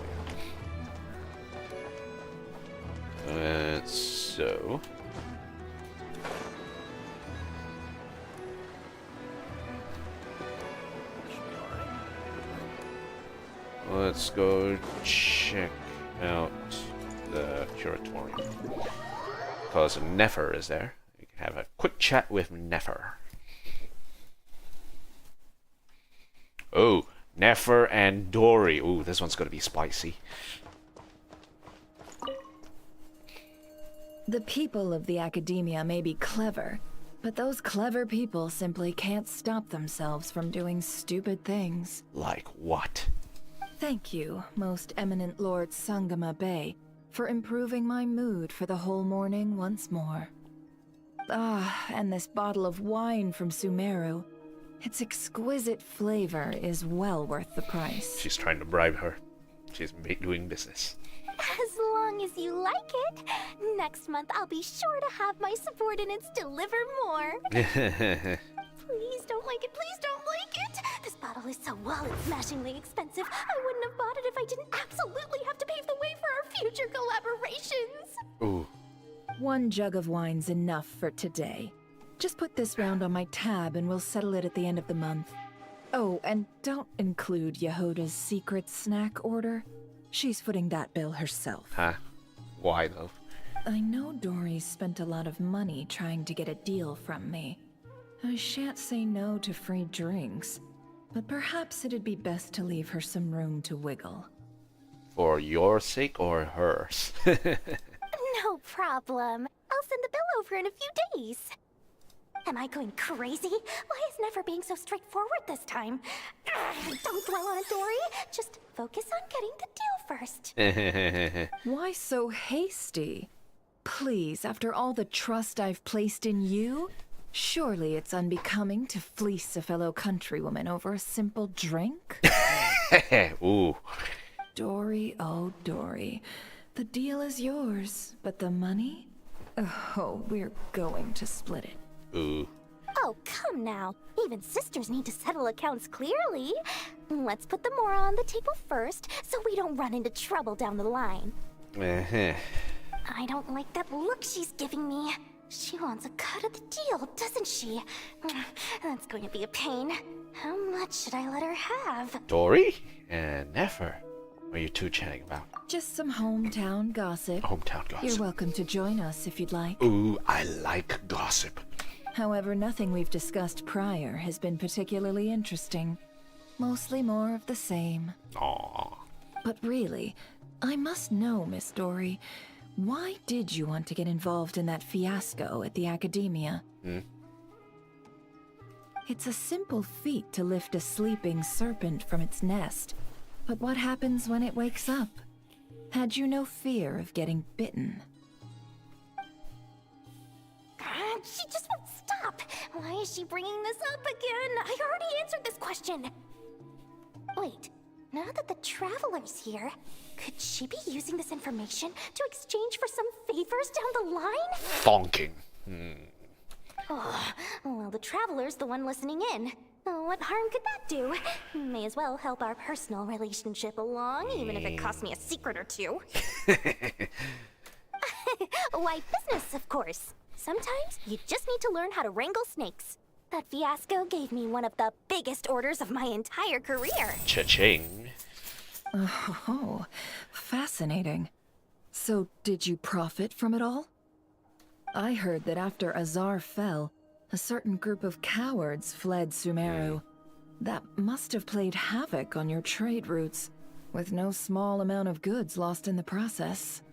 later. So... let's go check out the curatorium. Because Nefer is there. We can have a quick chat with Nefer. Oh, Nefer and Dory. Ooh, this one's gonna be spicy. The people of the academia may be clever, but those clever people simply can't stop themselves from doing stupid things. Like what? Thank you, most eminent Lord Sangama Bey, for improving my mood for the whole morning once more. Ah, and this bottle of wine from Sumeru. Its exquisite flavor is well worth the price. She's trying to bribe her. She's doing business. As long as you like it. Next month I'll be sure to have my subordinates deliver more. Please don't like it, please don't like it! This bottle is so wallet-smashingly expensive, I wouldn't have bought it if I didn't absolutely have to pave the way for our future collaborations! Ooh. One jug of wine's enough for today. Just put this round on my tab and we'll settle it at the end of the month. Oh, and don't include Yehoda's secret snack order. She's footing that bill herself. Huh? Why though? I know Dory spent a lot of money trying to get a deal from me. I shan't say no to free drinks, but perhaps it'd be best to leave her some room to wiggle. For your sake or hers? No problem. I'll send the bill over in a few days. Am I going crazy? Why is Never being so straightforward this time? Don't dwell on it, Dory. Just focus on getting the deal first. Why so hasty? Please, after all the trust I've placed in you, surely it's unbecoming to fleece a fellow countrywoman over a simple drink? Ooh. Dory, oh Dory, the deal is yours, but the money? Oh, we're going to split it. Ooh. Oh, come now. Even sisters need to settle accounts clearly. Let's put the moral on the table first, so we don't run into trouble down the line. I don't like that look she's giving me. She wants a cut of the deal, doesn't she? That's going to be a pain. How much should I let her have? Dory and Nefer. What are you two chatting about? Just some hometown gossip. Hometown gossip. You're welcome to join us if you'd like. Ooh, I like gossip. However, nothing we've discussed prior has been particularly interesting. Mostly more of the same. Aww. But really, I must know, Miss Dory, why did you want to get involved in that fiasco at the academia? It's a simple feat to lift a sleeping serpent from its nest. But what happens when it wakes up? Had you no fear of getting bitten? She just won't stop. Why is she bringing this up again? I already answered this question. Wait, now that the Traveler's here, could she be using this information to exchange for some favors down the line? Thonking. Oh, well, the Traveler's the one listening in. Oh, what harm could that do? May as well help our personal relationship along, even if it costs me a secret or two. Why, business, of course. Sometimes you just need to learn how to wrangle snakes. That fiasco gave me one of the biggest orders of my entire career. Cha-ching. Oh, fascinating. So, did you profit from it all? I heard that after Azar fell, a certain group of cowards fled Sumeru. That must have played havoc on your trade routes, with no small amount of goods lost in the process.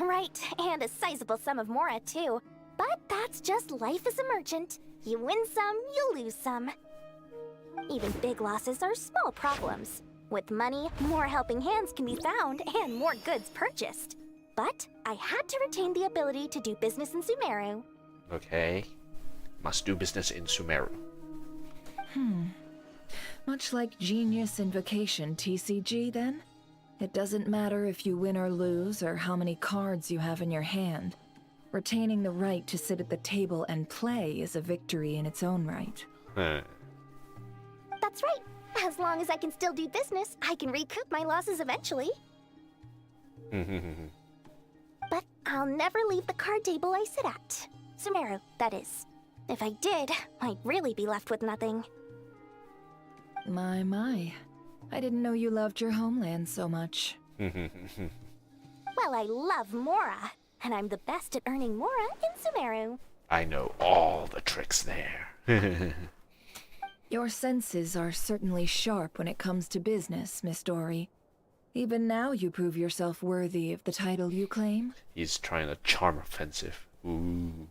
Right, and a sizable sum of Mora, too. But that's just life as a merchant. You win some, you lose some. Even big losses are small problems. With money, more helping hands can be found and more goods purchased. But I had to retain the ability to do business in Sumeru. Okay. Must do business in Sumeru. Much like Genius Invocation TCG, then? It doesn't matter if you win or lose, or how many cards you have in your hand. Retaining the right to sit at the table and play is a victory in its own right. Huh. That's right. As long as I can still do business, I can recoup my losses eventually. But I'll never leave the card table I sit at. Sumeru, that is. If I did, I'd really be left with nothing. My. I didn't know you loved your homeland so much. Well, I love Mora, and I'm the best at earning Mora in Sumeru. I know all the tricks there. Your senses are certainly sharp when it comes to business, Miss Dory. Even now you prove yourself worthy of the title you claim. He's trying a charm offensive. Ooh.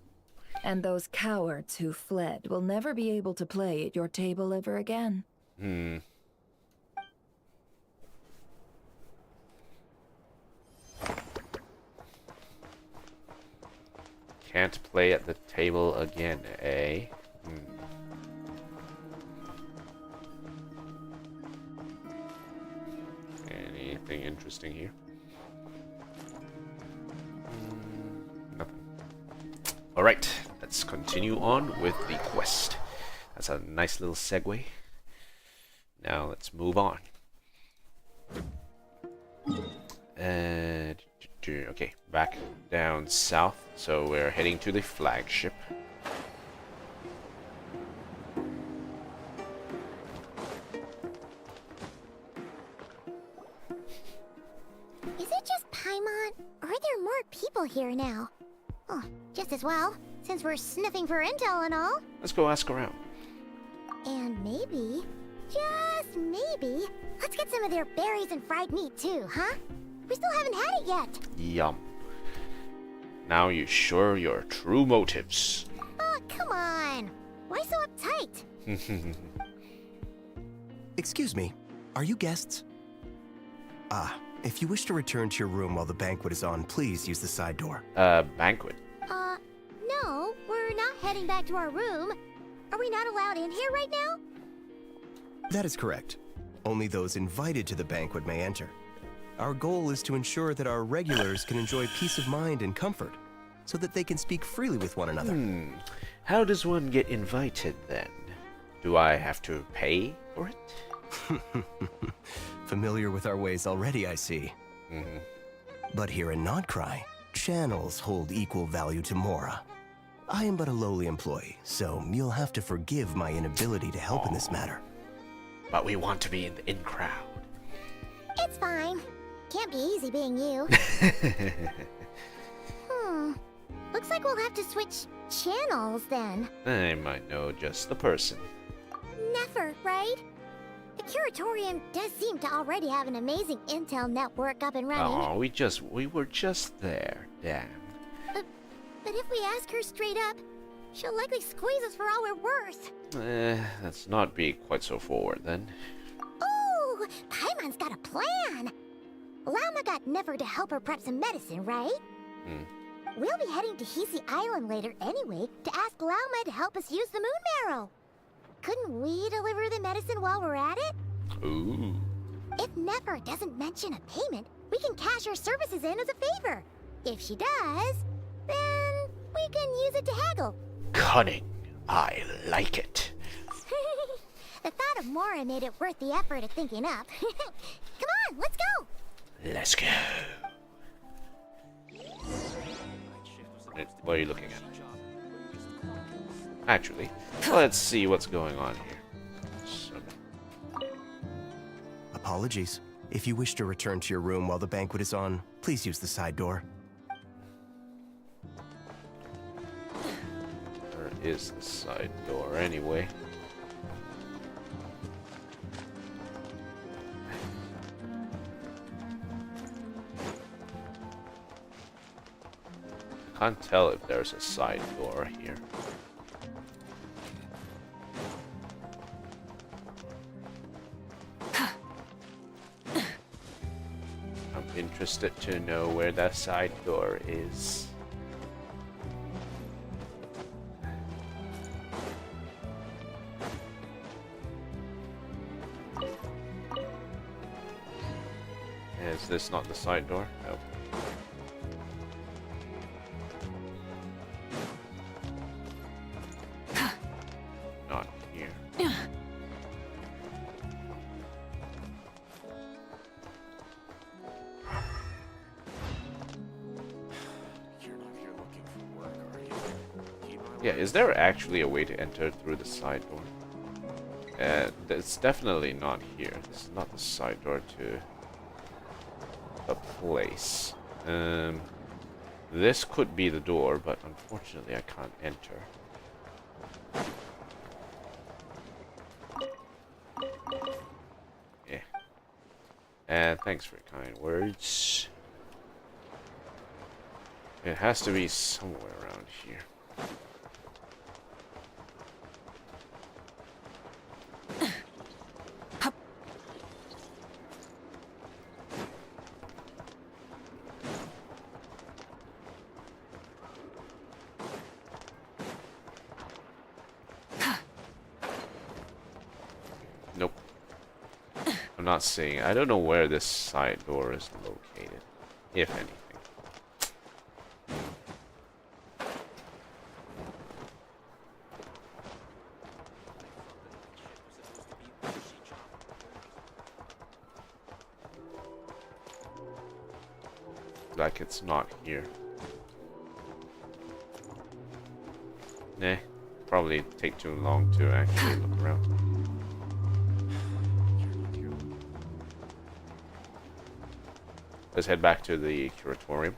And those cowards who fled will never be able to play at your table ever again. Can't play at the table again, eh? Anything interesting here? Nothing. Alright, let's continue on with the quest. That's a nice little segue. Now let's move on. Okay, back down south. So we're heading to the flagship. Is it just Paimon, or are there more people here now? Oh, just as well, since we're sniffing for intel and all. Let's go ask around. And maybe, just maybe, let's get some of their berries and fried meat too, huh? We still haven't had it yet. Yum. Now you show your true motives. Oh, come on. Why so uptight? Excuse me, are you guests? If you wish to return to your room while the banquet is on, please use the side door. Banquet. No, we're not heading back to our room. Are we not allowed in here right now? That is correct. Only those invited to the banquet may enter. Our goal is to ensure that our regulars can enjoy peace of mind and comfort, so that they can speak freely with one another. How does one get invited then? Do I have to pay for it? Familiar with our ways already, I see. But here in Nod-Krai, channels hold equal value to Mora. I am but a lowly employee, so you'll have to forgive my inability to help in this matter. But we want to be in the in-crowd. It's fine. Can't be easy being you. Looks like we'll have to switch channels then. I might know just the person. Never, right? The Curatorium does seem to already have an amazing intel network up and running. Oh, we were just there. Damn. But if we ask her straight up, she'll likely squeeze us for all we're worth. Let's not be quite so forward then. Ooh, Paimon's got a plan. Lauma got Never to help her prep some medicine, right? We'll be heading to Hisi Island later anyway to ask Lauma to help us use the moon marrow. Couldn't we deliver the medicine while we're at it? Ooh. If Never doesn't mention a payment, we can cash our services in as a favor. If she does, then we can use it to haggle. Cunning. I like it. The thought of Mora made it worth the effort of thinking up. Come on, let's go. Let's go. What are you looking at? Actually, let's see what's going on here. Apologies. If you wish to return to your room while the banquet is on, please use the side door. Where is the side door anyway? Can't tell if there's a side door here. I'm interested to know where that side door is. Is this not the side door? Nope. Not here. Yeah, is there actually a way to enter through the side door? It's definitely not here. This is not the side door to a place. This could be the door, but unfortunately I can't enter. Yeah. And thanks for your kind words. It has to be somewhere around here. Nope. I'm not seeing. I don't know where this side door is located, if anything. Like it's not here. Nah, probably take too long to actually look around. Let's head back to the curatorium.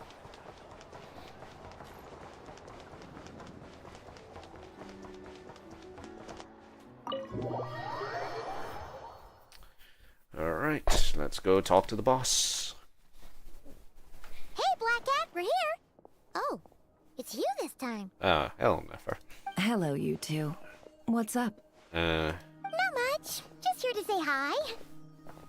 Alright, let's go talk to the boss. Hey, Black Cat, we're here. Oh, it's you this time. Hello, Nefer. Hello, you two. What's up? Not much. Just here to say hi.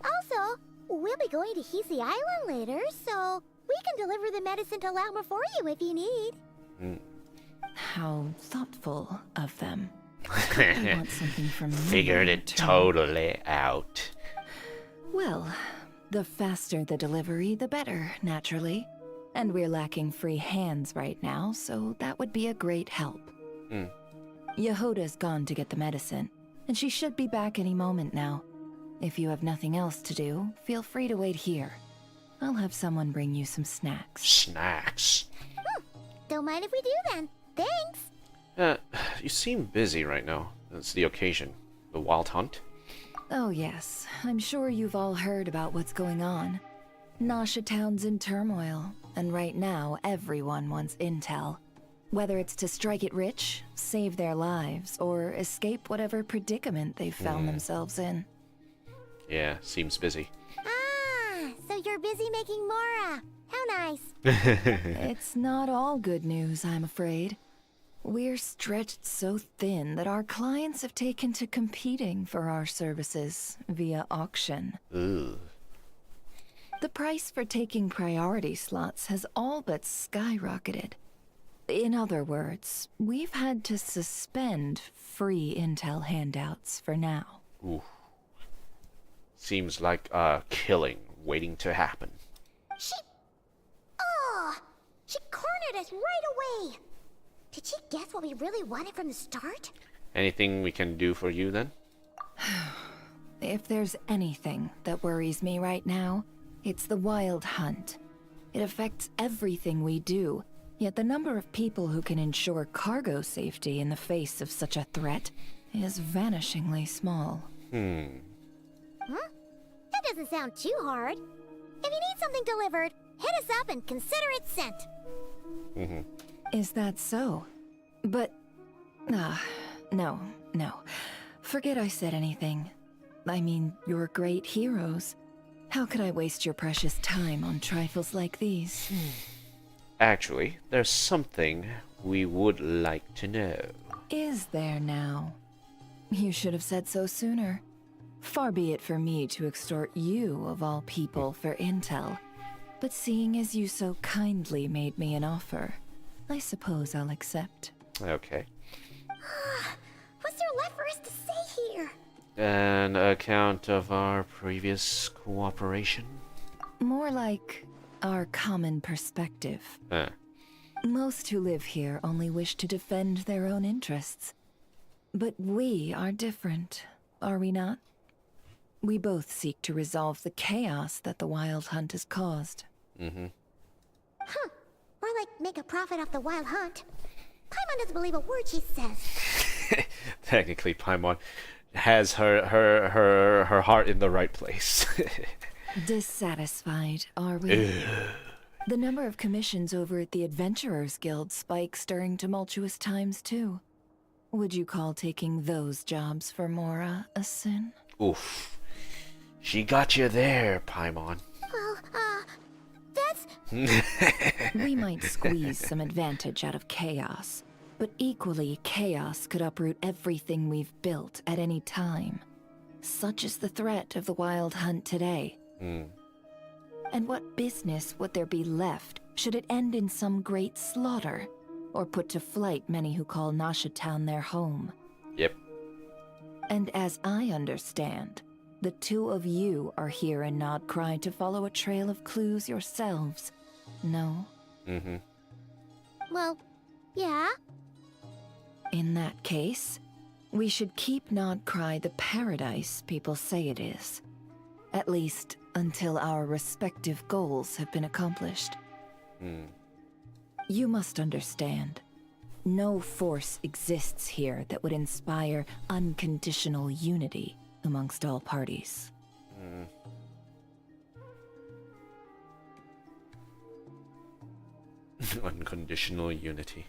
Also, we'll be going to Hisi Island later, so we can deliver the medicine to Lauma for you if you need. How thoughtful of them. You want something from me? Figured it totally out. Well, the faster the delivery, the better, naturally. And we're lacking free hands right now, so that would be a great help. Yehoda's gone to get the medicine, and she should be back any moment now. If you have nothing else to do, feel free to wait here. I'll have someone bring you some snacks. Snacks? Don't mind if we do then. Thanks. You seem busy right now. It's the occasion. The wild hunt? Oh yes, I'm sure you've all heard about what's going on. Nasha Town's in turmoil, and right now everyone wants intel. Whether it's to strike it rich, save their lives, or escape whatever predicament they've found themselves in. Yeah, seems busy. Ah, so you're busy making Mora. How nice. It's not all good news, I'm afraid. We're stretched so thin that our clients have taken to competing for our services via auction. Ugh. The price for taking priority slots has all but skyrocketed. In other words, we've had to suspend free intel handouts for now. Ooh. Seems like a killing waiting to happen. She cornered us right away. Did she guess what we really wanted from the start? Anything we can do for you then? If there's anything that worries me right now, it's the wild hunt. It affects everything we do, yet the number of people who can ensure cargo safety in the face of such a threat is vanishingly small. Huh? That doesn't sound too hard. If you need something delivered, hit us up and consider it sent. Is that so? But... no. Forget I said anything. I mean, you're great heroes. How could I waste your precious time on trifles like these? Actually, there's something we would like to know. Is there now? You should have said so sooner. Far be it for me to extort you, of all people, for intel. But seeing as you so kindly made me an offer, I suppose I'll accept. Okay. What's there left for us to say here? An account of our previous cooperation? More like our common perspective. Most who live here only wish to defend their own interests. But we are different, are we not? We both seek to resolve the chaos that the Wild Hunt has caused. Huh. More like make a profit off the Wild Hunt. Paimon doesn't believe a word she says. Technically, Paimon has her heart in the right place. Dissatisfied, are we? The number of commissions over at the Adventurers Guild spikes during tumultuous times, too. Would you call taking those jobs for Mora a sin? Oof. She got you there, Paimon. Well, that's... We might squeeze some advantage out of chaos, but equally, chaos could uproot everything we've built at any time. Such is the threat of the Wild Hunt today. And what business would there be left should it end in some great slaughter, or put to flight many who call Nasha Town their home? Yep. And as I understand, the two of you are here in Nod-Krai to follow a trail of clues yourselves, no? Well, yeah. In that case, we should keep Nod-Krai the paradise people say it is. At least, until our respective goals have been accomplished. You must understand, no force exists here that would inspire unconditional unity amongst all parties. Unconditional unity.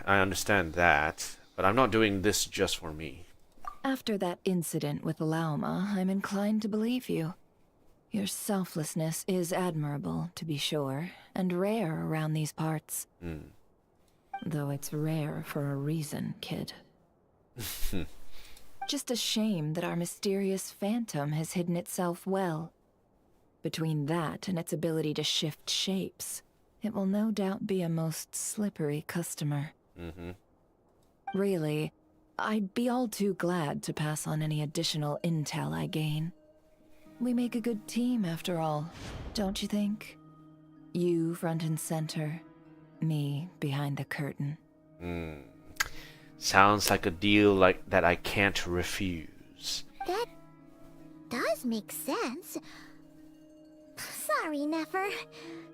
I understand that, but I'm not doing this just for me. After that incident with Lauma, I'm inclined to believe you. Your selflessness is admirable, to be sure, and rare around these parts. Though it's rare for a reason, kid. Just a shame that our mysterious phantom has hidden itself well. Between that and its ability to shift shapes, it will no doubt be a most slippery customer. Really, I'd be all too glad to pass on any additional intel I gain. We make a good team, after all, don't you think? You front and center, me behind the curtain. Sounds like a deal like that I can't refuse. That does make sense. Sorry, Nefer.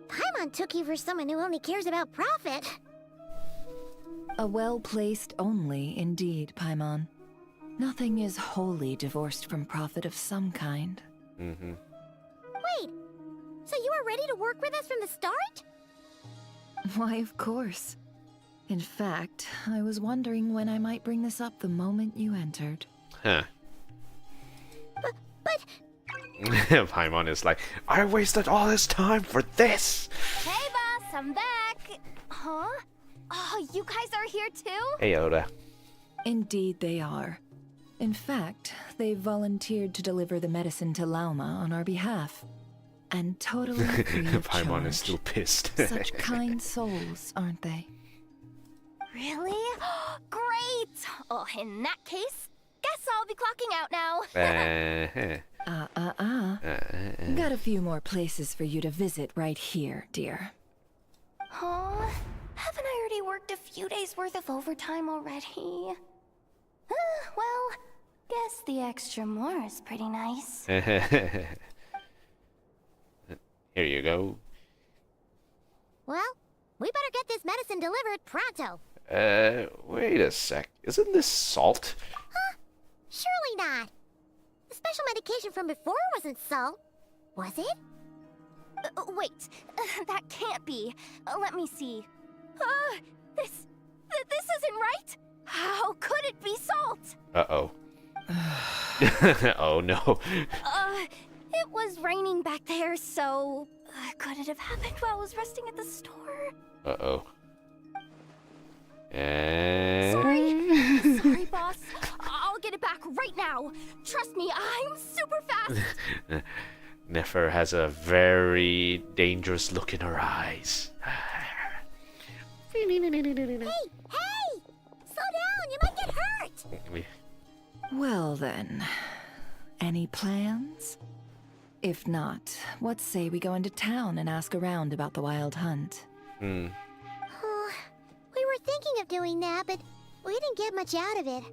Paimon took you for someone who only cares about profit. A well-placed only, indeed, Paimon. Nothing is wholly divorced from profit of some kind. Wait, so you were ready to work with us from the start? Why, of course. In fact, I was wondering when I might bring this up the moment you entered. But... Paimon is like, I wasted all this time for this! Hey, boss, I'm back! Huh? Oh, you guys are here too? Hey, Oda. Indeed they are. In fact, they've volunteered to deliver the medicine to Lauma on our behalf. And totally free of Paimon is charge. still pissed. Such kind souls, aren't they? Really? Great! Oh, in that case, guess I'll be clocking out now. Got a few more places for you to visit right here, dear. Huh? Haven't I already worked a few days worth of overtime already? Well, guess the extra more is pretty nice. Here you go. Well, we better get this medicine delivered pronto. Wait a sec. Isn't this salt? Huh? Surely not. The special medication from before wasn't salt, was it? Wait, that can't be. Let me see. This isn't right. How could it be salt? Uh-oh. Oh no. It was raining back there, so could it have have happened while I was resting at the store. Uh-oh. And... Sorry, boss. I'll get it back right now. Trust me, I'm super fast. Nefer has a very dangerous look in her eyes. Hey! Slow down! You might get hurt! Well then, any plans? If not, what say we go into town and ask around about the wild hunt? We were thinking of doing that, but we didn't get much out of it.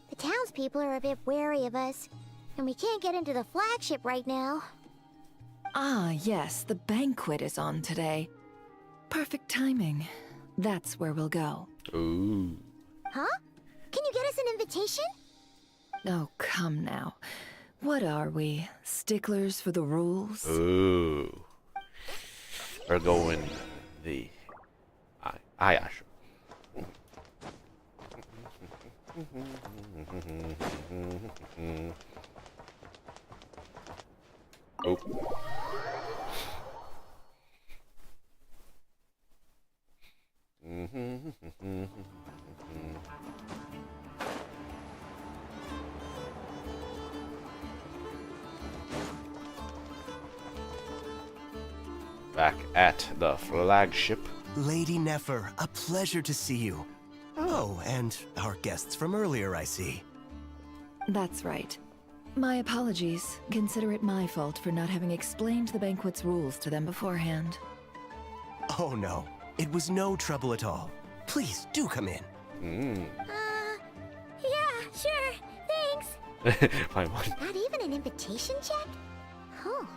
The townspeople are a bit wary of us, and we can't get into the flagship right now. Ah, yes, the banquet is on today. Perfect timing. That's where we'll go. Ooh. Huh? Can you get us an invitation? Oh, come now. What are we? Sticklers for the rules? Ooh. We're going the... yeah, sure. Oh. Back at the flagship. Lady Nefer, a pleasure to see you. Oh, and our guests from earlier, I see. That's right. My apologies. Consider it my fault for not having explained the banquet's rules to them beforehand. Oh no, it was no trouble at all. Please, do come in. Yeah, sure. Thanks. Paimon. Not even an invitation check? Oh.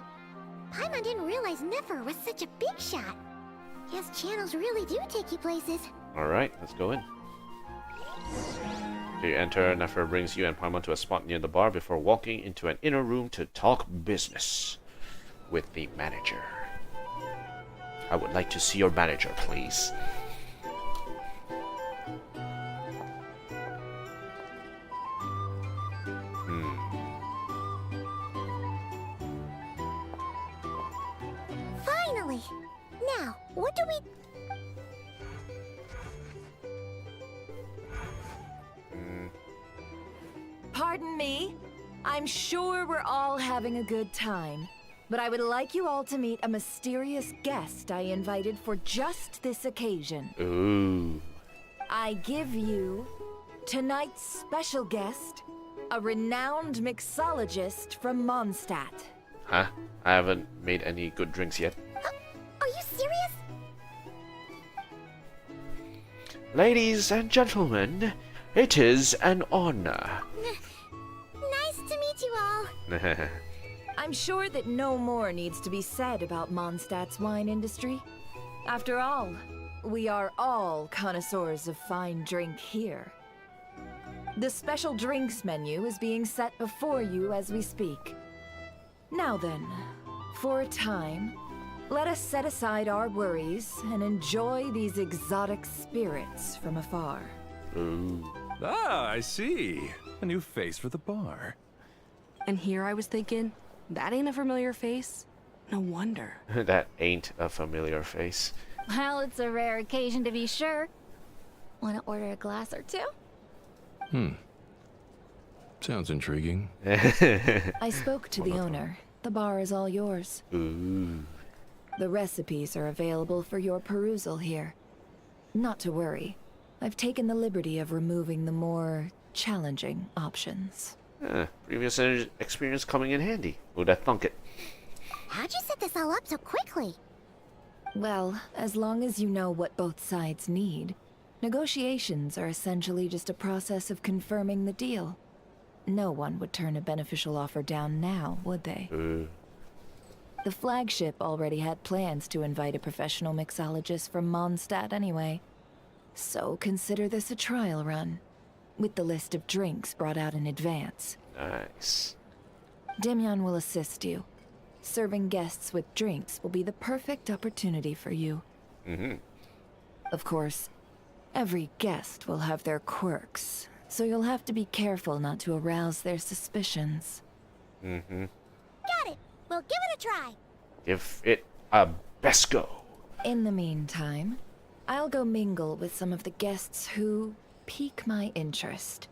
Paimon didn't realize Nefer was such a big shot. Guess channels really do take you places. Alright, let's go in. You enter, Nefer brings you and Paimon to a spot near the bar before walking into an inner room to talk business with the manager. I would like to see your manager, please. Finally! Now, what do we... Pardon me? I'm sure we're all having a good time, but I would like you all to meet a mysterious guest I invited for just this occasion. Ooh. I give you tonight's special guest, a renowned mixologist from Mondstadt. Huh? I haven't made any good drinks yet. Are you serious? Ladies and gentlemen, it is an honor. Nice to meet you all. I'm sure that no more needs to be said about Mondstadt's wine industry. After all, we are all connoisseurs of fine drink here. The special drinks menu is being set before you as we speak. Now then, for a time, let us set aside our worries and enjoy these exotic spirits from afar. Ooh. Ah, I see. A new face for the bar. And here I was thinking, that ain't a familiar face. No wonder. That ain't a familiar face. Well, it's a rare occasion to be sure. Want to order a glass or two? Sounds intriguing. I spoke to the owner. The bar is all yours. Ooh. The recipes are available for your perusal here. Not to worry. I've taken the liberty of removing the more challenging options. Previous experience coming in handy. Who'd have thunk it? How'd you set this all up so quickly? Well, as long as you know what both sides need, negotiations are essentially just a process of confirming the deal. No one would turn a beneficial offer down now, would they? The flagship already had plans to invite a professional mixologist from Mondstadt anyway. So consider this a trial run, with the list of drinks brought out in advance. Nice. Demyon will assist you. Serving guests with drinks will be the perfect opportunity for you. Of course, every guest will have their quirks, so you'll have to be careful not to arouse their suspicions. Got it. We'll give it a try. Give it a Best go. In the meantime, I'll go mingle with some of the guests who pique my interest.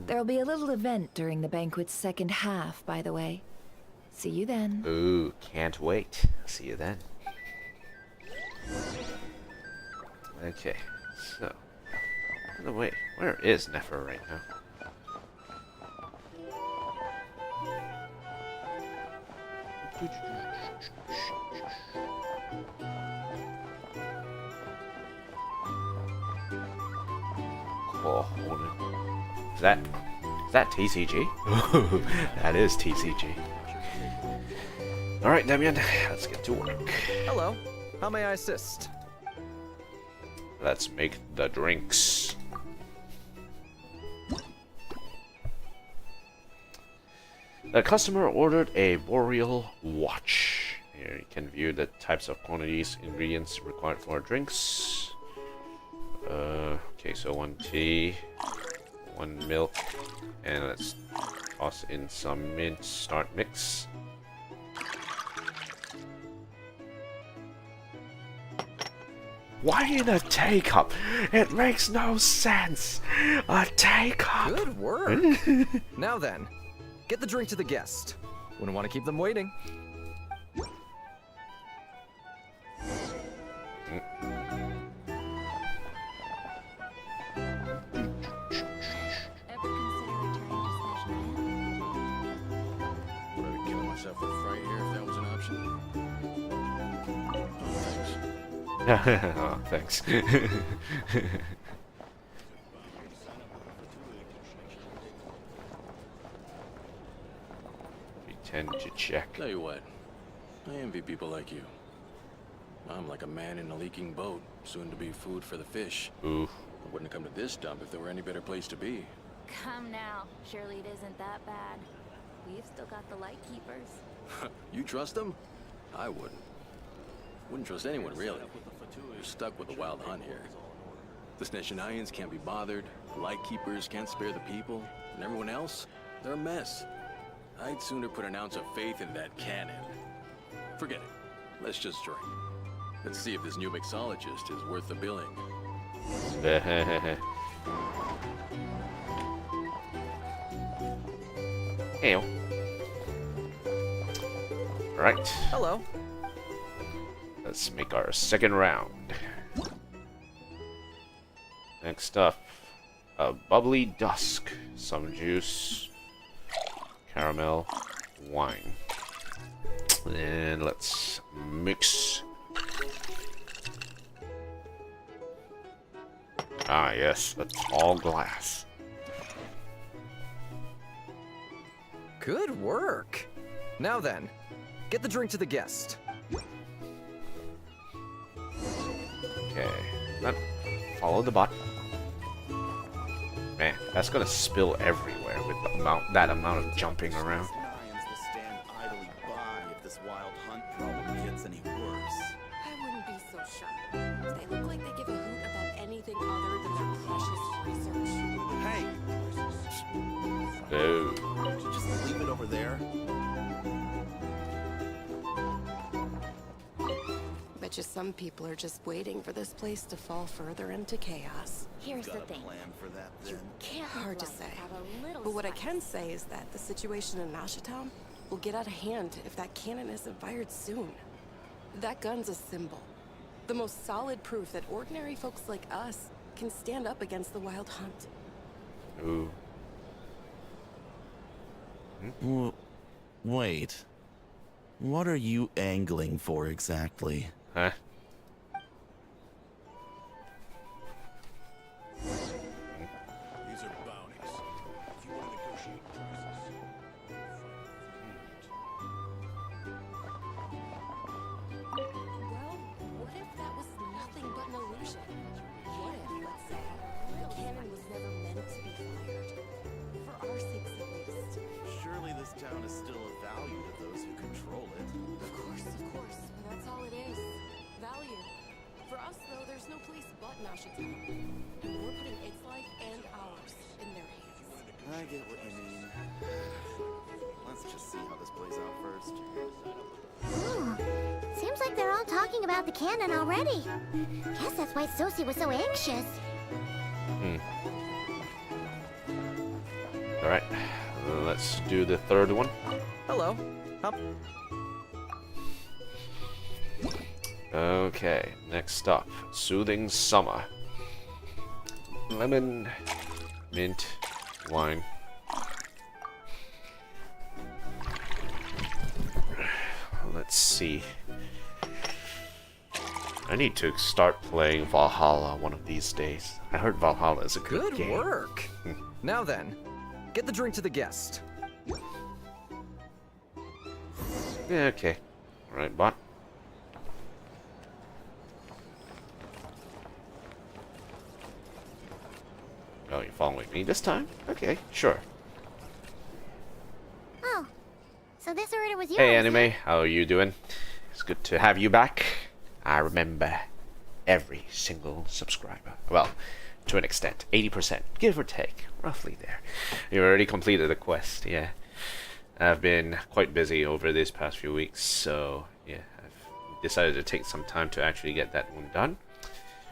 There'll be a little event during the banquet's second half, by the way. See you then. Ooh, can't wait. See you then. Okay, so. By the way, where is Nefer right now? Oh, is that TCG? That is TCG. Alright, Demian, let's get to work. Hello. How may I assist? Let's make the drinks. The customer ordered a boreal watch. Here you can view the types of quantities, ingredients required for drinks. Okay, so 1 tea, 1 milk, and let's toss in some mint start mix. Why in a teacup? It makes no sense. A teacup. Good work. Now then, get the drink to the guest. Wouldn't want to keep them waiting. Would I be killing myself with fright here if that was an option? Oh, thanks. We tend to check. Tell you what, I envy people like you. I'm like a man in a leaking boat, soon to be food for the fish. Ooh. I wouldn't come to this dump if there were any better place to be. Come now, surely it isn't that bad. We've still got the light keepers. You trust them? I wouldn't. Wouldn't trust anyone, really. You're stuck with the wild hunt here. The Sneshanians can't be bothered, the Lightkeepers can't spare the people, and everyone else, they're a mess. I'd sooner put an ounce of faith in that cannon. Forget it. Let's just drink. Let's see if this new mixologist is worth the billing. Ew. Right. Hello. Let's make our second round. Next up, a bubbly dusk, some juice, caramel, wine. And let's mix. Ah, yes, a tall glass. Good work. Now then, get the drink to the guest. Okay, follow the button. Man, that's gonna spill everywhere with that amount of jumping around. I wouldn't be so sure. They look like they give a hoot about anything other than their precious research. Hey! No. Just leave it over there. Bet you some people are just waiting for this place to fall further into chaos. Here's the thing. Plan for that, then. Can't hard to say. Have a little But what I spice. can say is that the situation in Nashatown will get out of hand if that cannon isn't fired soon. That gun's a symbol. The most solid proof that ordinary folks like us can stand up against the wild hunt. Ooh. Wait. What are you angling for exactly? Huh? These are bounties. If you want to negotiate prices, Well, what if that was nothing but an illusion? What if, let's say, the cannon was never meant to be fired? For our sakes at least. Surely this town is still of value to those who control it. Of course, but that's all it is. Value. For us, though, there's no place but Nashatown. And we're putting its life and ours in their hands. I get what you mean. Let's just see how this plays out first. Ooh, Seems like they're all talking about the cannon already. Guess that's why Sosie was so anxious. Alright, let's do the third one. Hello. Up. Okay, next up, Soothing Summer. Lemon, mint, wine. Let's see. I need to start playing Valhalla one of these days. I heard Valhalla is a good game. Good work. Now then, get the drink to the guest. Yeah, okay. Alright, bot. Oh, you're following me this time? Okay, sure. Oh, so this order was yours. Hey, Anime, how are you doing? It's good to have you back. I remember every single subscriber. Well, to an extent, 80%, give or take, roughly there. You already completed the quest, yeah. I've been quite busy over these past few weeks, so yeah, I've decided to take some time to actually get that one done.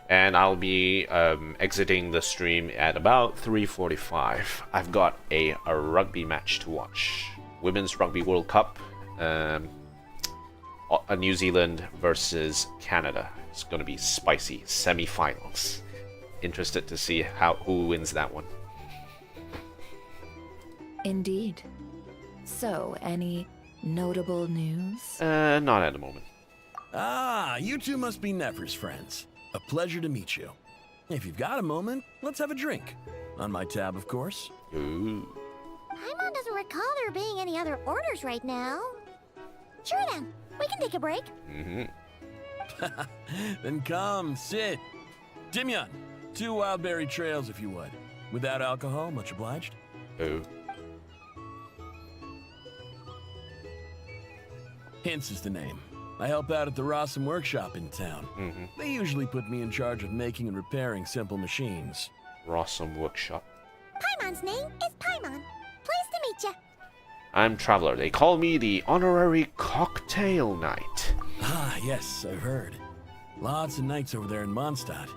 And I'll be exiting the stream at about 3:45. I've got a rugby match to watch. Women's Rugby World Cup. New Zealand versus Canada. It's going to be spicy. Semi-finals. Interested to see who wins that one. Indeed. So, any notable news? Not at the moment. Ah, you two must be Nefer's friends. A pleasure to meet you. If you've got a moment, let's have a drink. On my tab, of course. Ooh. Paimon doesn't recall there being any other orders right now. Sure then, we can take a break. Then come, sit. Dimyon, 2 wildberry trails if you would. Without alcohol, much obliged. Oh. Hints is the name. I help out at the Rossum workshop in town. They usually put me in charge of making and repairing simple machines. Rossum workshop. Paimon's name is Paimon. Pleased to meet you. I'm Traveler. They call me the Honorary Cocktail Knight. Ah, yes, I've heard. Lots of nights over there in Mondstadt.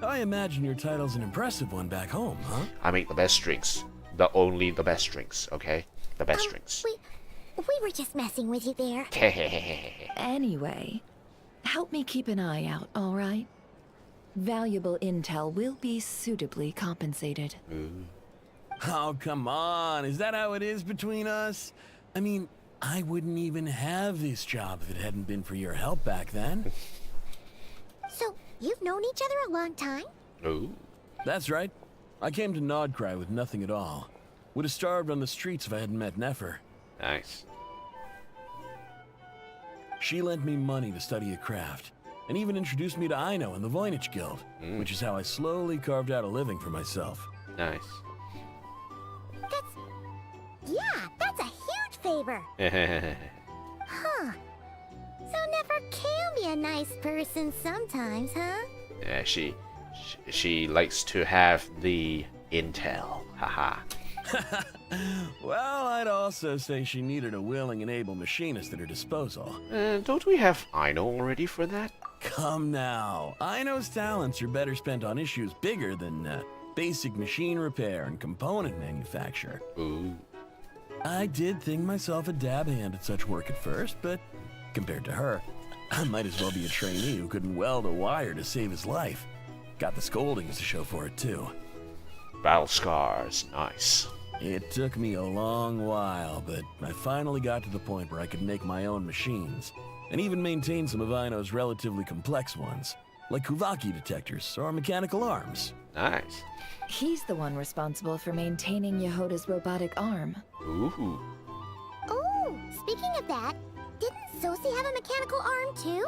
I imagine your title's an impressive one back home, huh? I make the best drinks. The best drinks, okay? The best drinks. We were just messing with you there. Anyway, help me keep an eye out, all right? Valuable intel will be suitably compensated. Oh, come on. Is that how it is between us? I mean, I wouldn't even have this job if it hadn't been for your help back then. So, you've known each other a long time? Ooh. That's right. I came to Nod-Krai with nothing at all. Would have starved on the streets if I hadn't met Nefer. Nice. She lent me money to study a craft, and even introduced me to Aino and the Voynich Guild, which is how I slowly carved out a living for myself. Nice. That's a huge favor. Huh. So Nefer can be a nice person sometimes, huh? Yeah, she likes to have the intel. Haha. Well, I'd also say she needed a willing and able machinist at her disposal. Don't we have Aino already for that? Come now. Aino's talents are better spent on issues bigger than basic machine repair and component manufacture. Ooh. I did think myself a dab hand at such work at first, but compared to her, I might as well be a trainee who couldn't weld a wire to save his life. Got the scoldings to show for it, too. Battle scars. Nice. It took me a long while, but I finally got to the point where I could make my own machines, and even maintain some of Aino's relatively complex ones, like Kuvaki detectors or mechanical arms. Nice. He's the one responsible for maintaining Yehoda's robotic arm. Ooh. Oh, speaking of that, didn't Sosie have a mechanical arm too?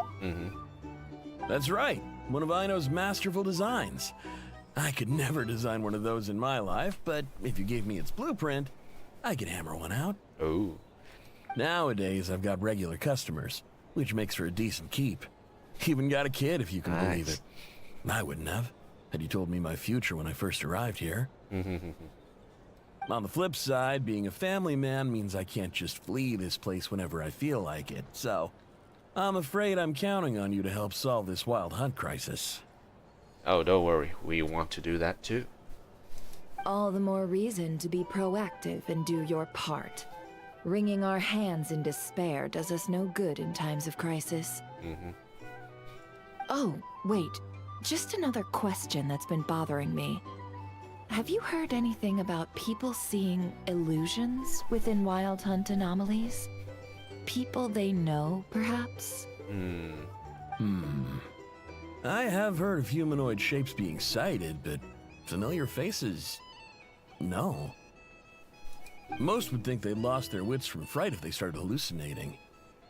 That's right, one of Aino's masterful designs. I could never design one of those in my life, but if you gave me its blueprint, I could hammer one out. Oh. Nowadays, I've got regular customers, which makes for a decent keep. Even got a kid, if you can believe it. I wouldn't have, had you told me my future when I first arrived here. On the flip side, being a family man means I can't just flee this place whenever I feel like it, so I'm afraid I'm counting on you to help solve this wild hunt crisis. Oh, don't worry. We want to do that too. All the more reason to be proactive and do your part. Wringing our hands in despair does us no good in times of crisis. Oh, wait. Just another question that's been bothering me. Have you heard anything about people seeing illusions within Wild Hunt anomalies? People they know, perhaps? I have heard of humanoid shapes being sighted, but familiar faces? No. Most would think they lost their wits from fright if they started hallucinating.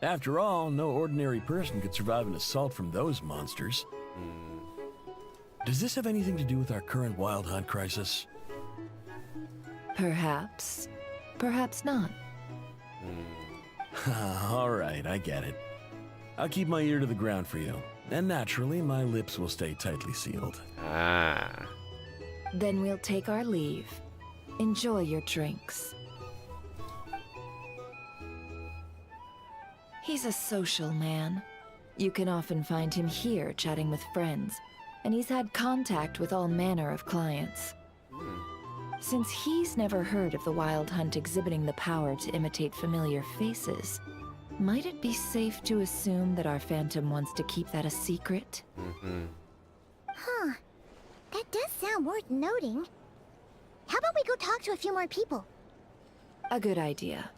After all, no ordinary person could survive an assault from those monsters. Does this have anything to do with our current wild hunt crisis? Perhaps. Perhaps not. All right, I get it. I'll keep my ear to the ground for you. And naturally, my lips will stay tightly sealed. Then we'll take our leave. Enjoy your drinks. He's a social man. You can often find him here chatting with friends, and he's had contact with all manner of clients. Since he's never heard of the Wild Hunt exhibiting the power to imitate familiar faces, might it be safe to assume that our Phantom wants to keep that a secret? Huh. That does sound worth noting. How about we go talk to a few more people? A good idea.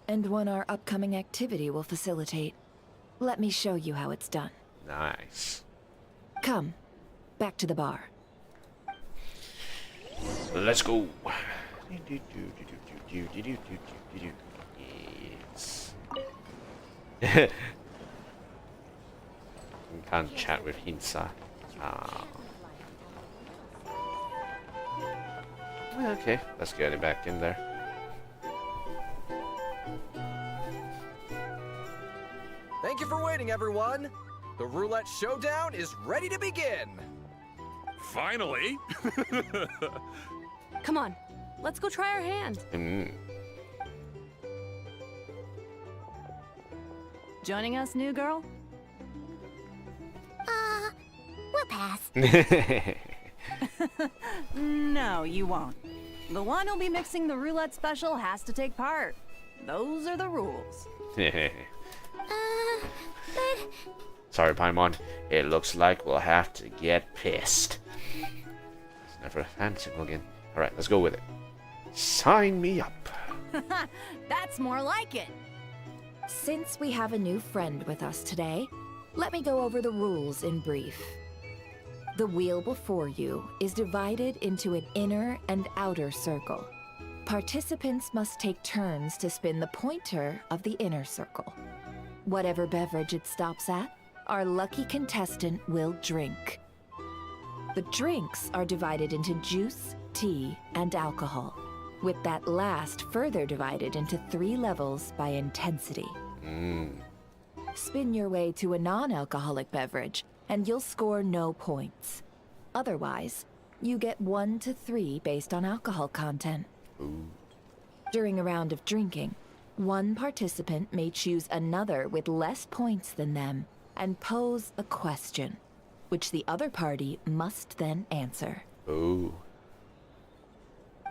And one our upcoming activity will facilitate. Let me show you how it's done. Nice. Come, back to the bar. Let's go. Yes. Can't chat with Hinsa. Okay, let's get it back in there. Thank you for waiting, everyone. The roulette showdown is ready to begin. Finally! Come on, let's go try our hand. Joining us, new girl? We'll pass. No, you won't. The one who'll be mixing the roulette special has to take part. Those are the rules. But... Sorry, Paimon. It looks like we'll have to get pissed. It's never a fancy again. Alright, let's go with it. Sign me up. That's more like it. Since we have a new friend with us today, let me go over the rules in brief. The wheel before you is divided into an inner and outer circle. Participants must take turns to spin the pointer of the inner circle. Whatever beverage it stops at, our lucky contestant will drink. The drinks are divided into juice, tea, and alcohol, with that last further divided into 3 levels by intensity. Spin your way to a non-alcoholic beverage, and you'll score no points. Otherwise, you get 1 to 3 based on alcohol content. During a round of drinking, one participant may choose another with less points than them and pose a question, which the other party must then answer.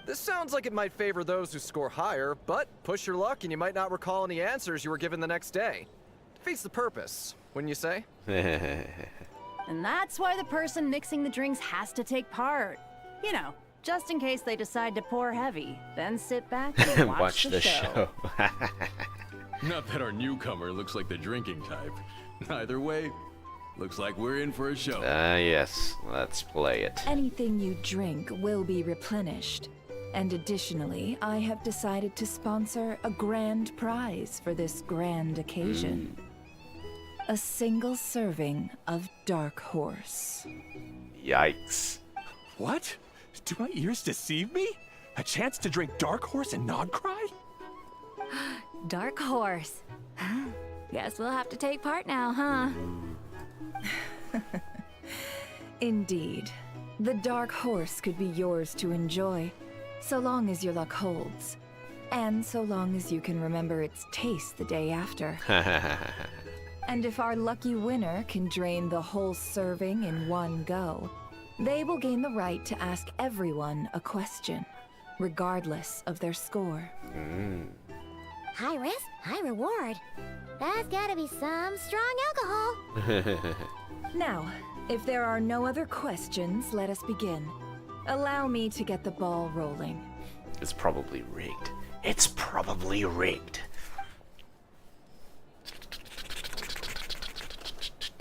This sounds like it might favor those who score higher, but push your luck and you might not recall any answers you were given the next day. Defeats the purpose, wouldn't you say? And that's why the person mixing the drinks has to take part. You know, just in case they decide to pour heavy, then sit back and watch the show. Not that our newcomer looks like the drinking type. Either way, looks like we're in for a show. Yes, let's play it. Anything you drink will be replenished. And additionally, I have decided to sponsor a grand prize for this grand occasion. A single serving of Dark Horse. Yikes. What? Do my ears deceive me? A chance to drink Dark Horse and Nod-Krai? Dark Horse. Guess we'll have to take part now, huh? Indeed. The Dark Horse could be yours to enjoy, so long as your luck holds. And so long as you can remember its taste the day after. And if our lucky winner can drain the whole serving in one go, they will gain the right to ask everyone a question, regardless of their score. High risk, high reward. That's gotta be some strong alcohol. Now, if there are no other questions, let us begin. Allow me to get the ball rolling. It's probably rigged. It's probably rigged.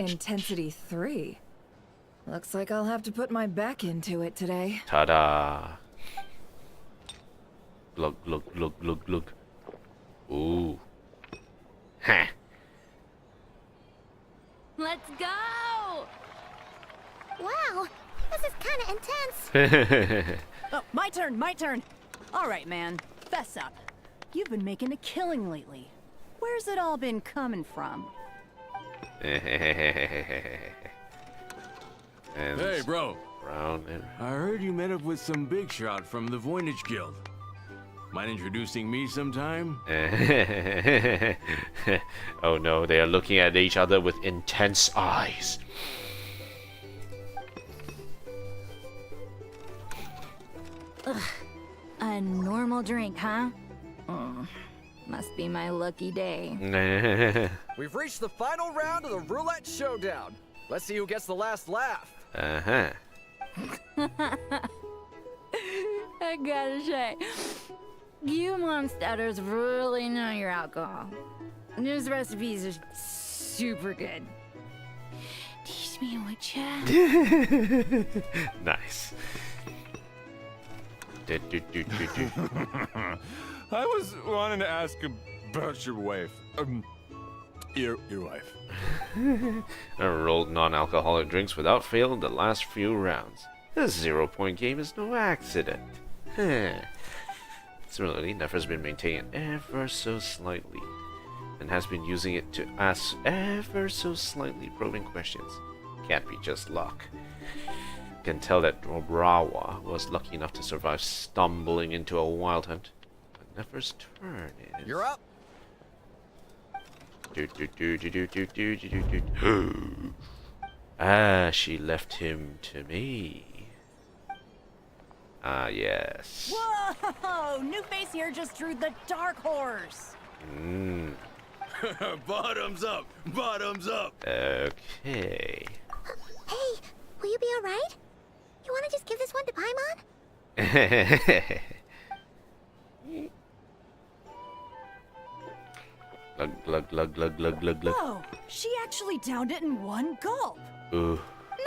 Intensity 3. Looks like I'll have to put my back into it today. Ta-da! Look, look, look, look, look. Ooh. Ha! Let's go! Wow, this is kinda intense. Oh, my turn, my turn. All right, man, fess up. You've been making a killing lately. Where's it all been coming from? And hey, bro. Brown and... I heard you met up with some big shot from the Voynich Guild. Mind introducing me sometime? Oh no, they are looking at each other with intense eyes. Ugh. A normal drink, huh? Must be my lucky day. We've reached the final round of the roulette showdown. Let's see who gets the last laugh. Uh-huh. I gotta say, you monsters really know your alcohol. These recipes are super good. Teach me, would ya? Nice. I was wanting to ask about your wife. Your wife. I rolled non-alcoholic drinks without fail in the last few rounds. This 0-point game is no accident. Similarly, Nefer's been maintaining ever so slightly, and has been using it to ask ever so slightly probing questions. Can't be just luck. Can tell that Dobrawa was lucky enough to survive stumbling into a wild hunt. But Nefer's turn is... You're up. Ah, she left him to me. Ah, yes. Whoa! New face here just drew the dark horse. Bottoms up! Bottoms up! Okay. Hey, will you be alright? You wanna just give this one to Paimon? Glug, glug, glug, glug, glug, glug, glug. Whoa! She actually downed it in one gulp. Ooh.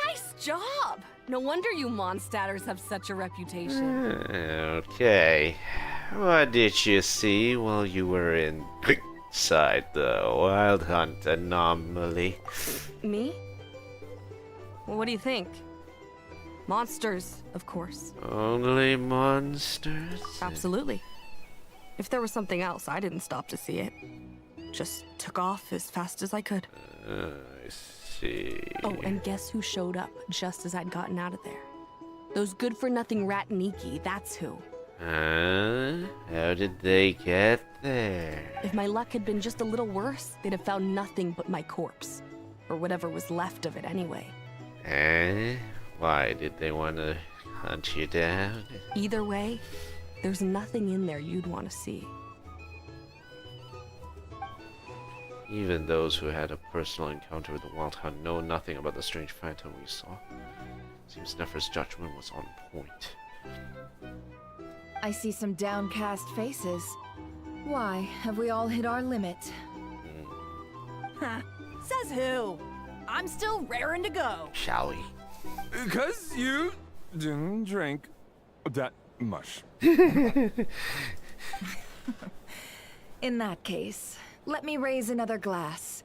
Nice job! No wonder you monsters have such a reputation. Okay. What did you see while you were inside the Wild Hunt anomaly? Me? Well, what do you think? Monsters, of course. Only monsters? Absolutely. If there was something else, I didn't stop to see it. Just took off as fast as I could. I see. Oh, and guess who showed up just as I'd gotten out of there? Those good-for-nothing rat Niki, that's who. Huh? How did they get there? If my luck had been just a little worse, they'd have found nothing but my corpse. Or whatever was left of it anyway. Eh? Why did they want to hunt you down? Either way, there's nothing in there you'd want to see. Even those who had a personal encounter with the Wild Hunt know nothing about the strange phantom we saw. Seems Nefer's judgment was on point. I see some downcast faces. Why, have we all hit our limit? Huh. Says who? I'm still raring to go. Shall we? Because you didn't drink that much. In that case, let me raise another glass.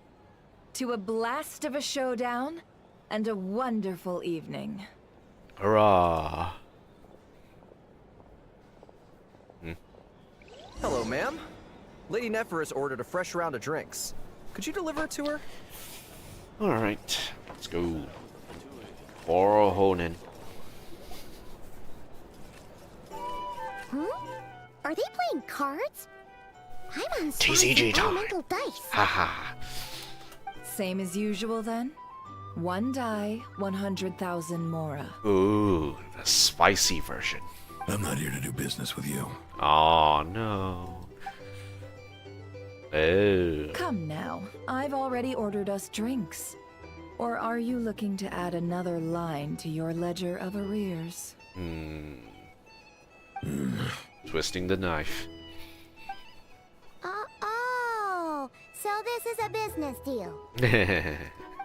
To a blast of a showdown and a wonderful evening. Hurrah! Hello, ma'am. Lady Nefer has ordered a fresh round of drinks. Could you deliver it to her? Alright, let's go. Honen. Are they playing cards? Paimon's TCG time. elemental dice. Haha. Same as usual then? 1 die, 100,000 mora. Ooh, the spicy version. I'm not here to do business with you. Oh no. Oh. Come now, I've already ordered us drinks. Or are you looking to add another line to your ledger of arrears? Twisting the knife. Oh, so this is a business deal.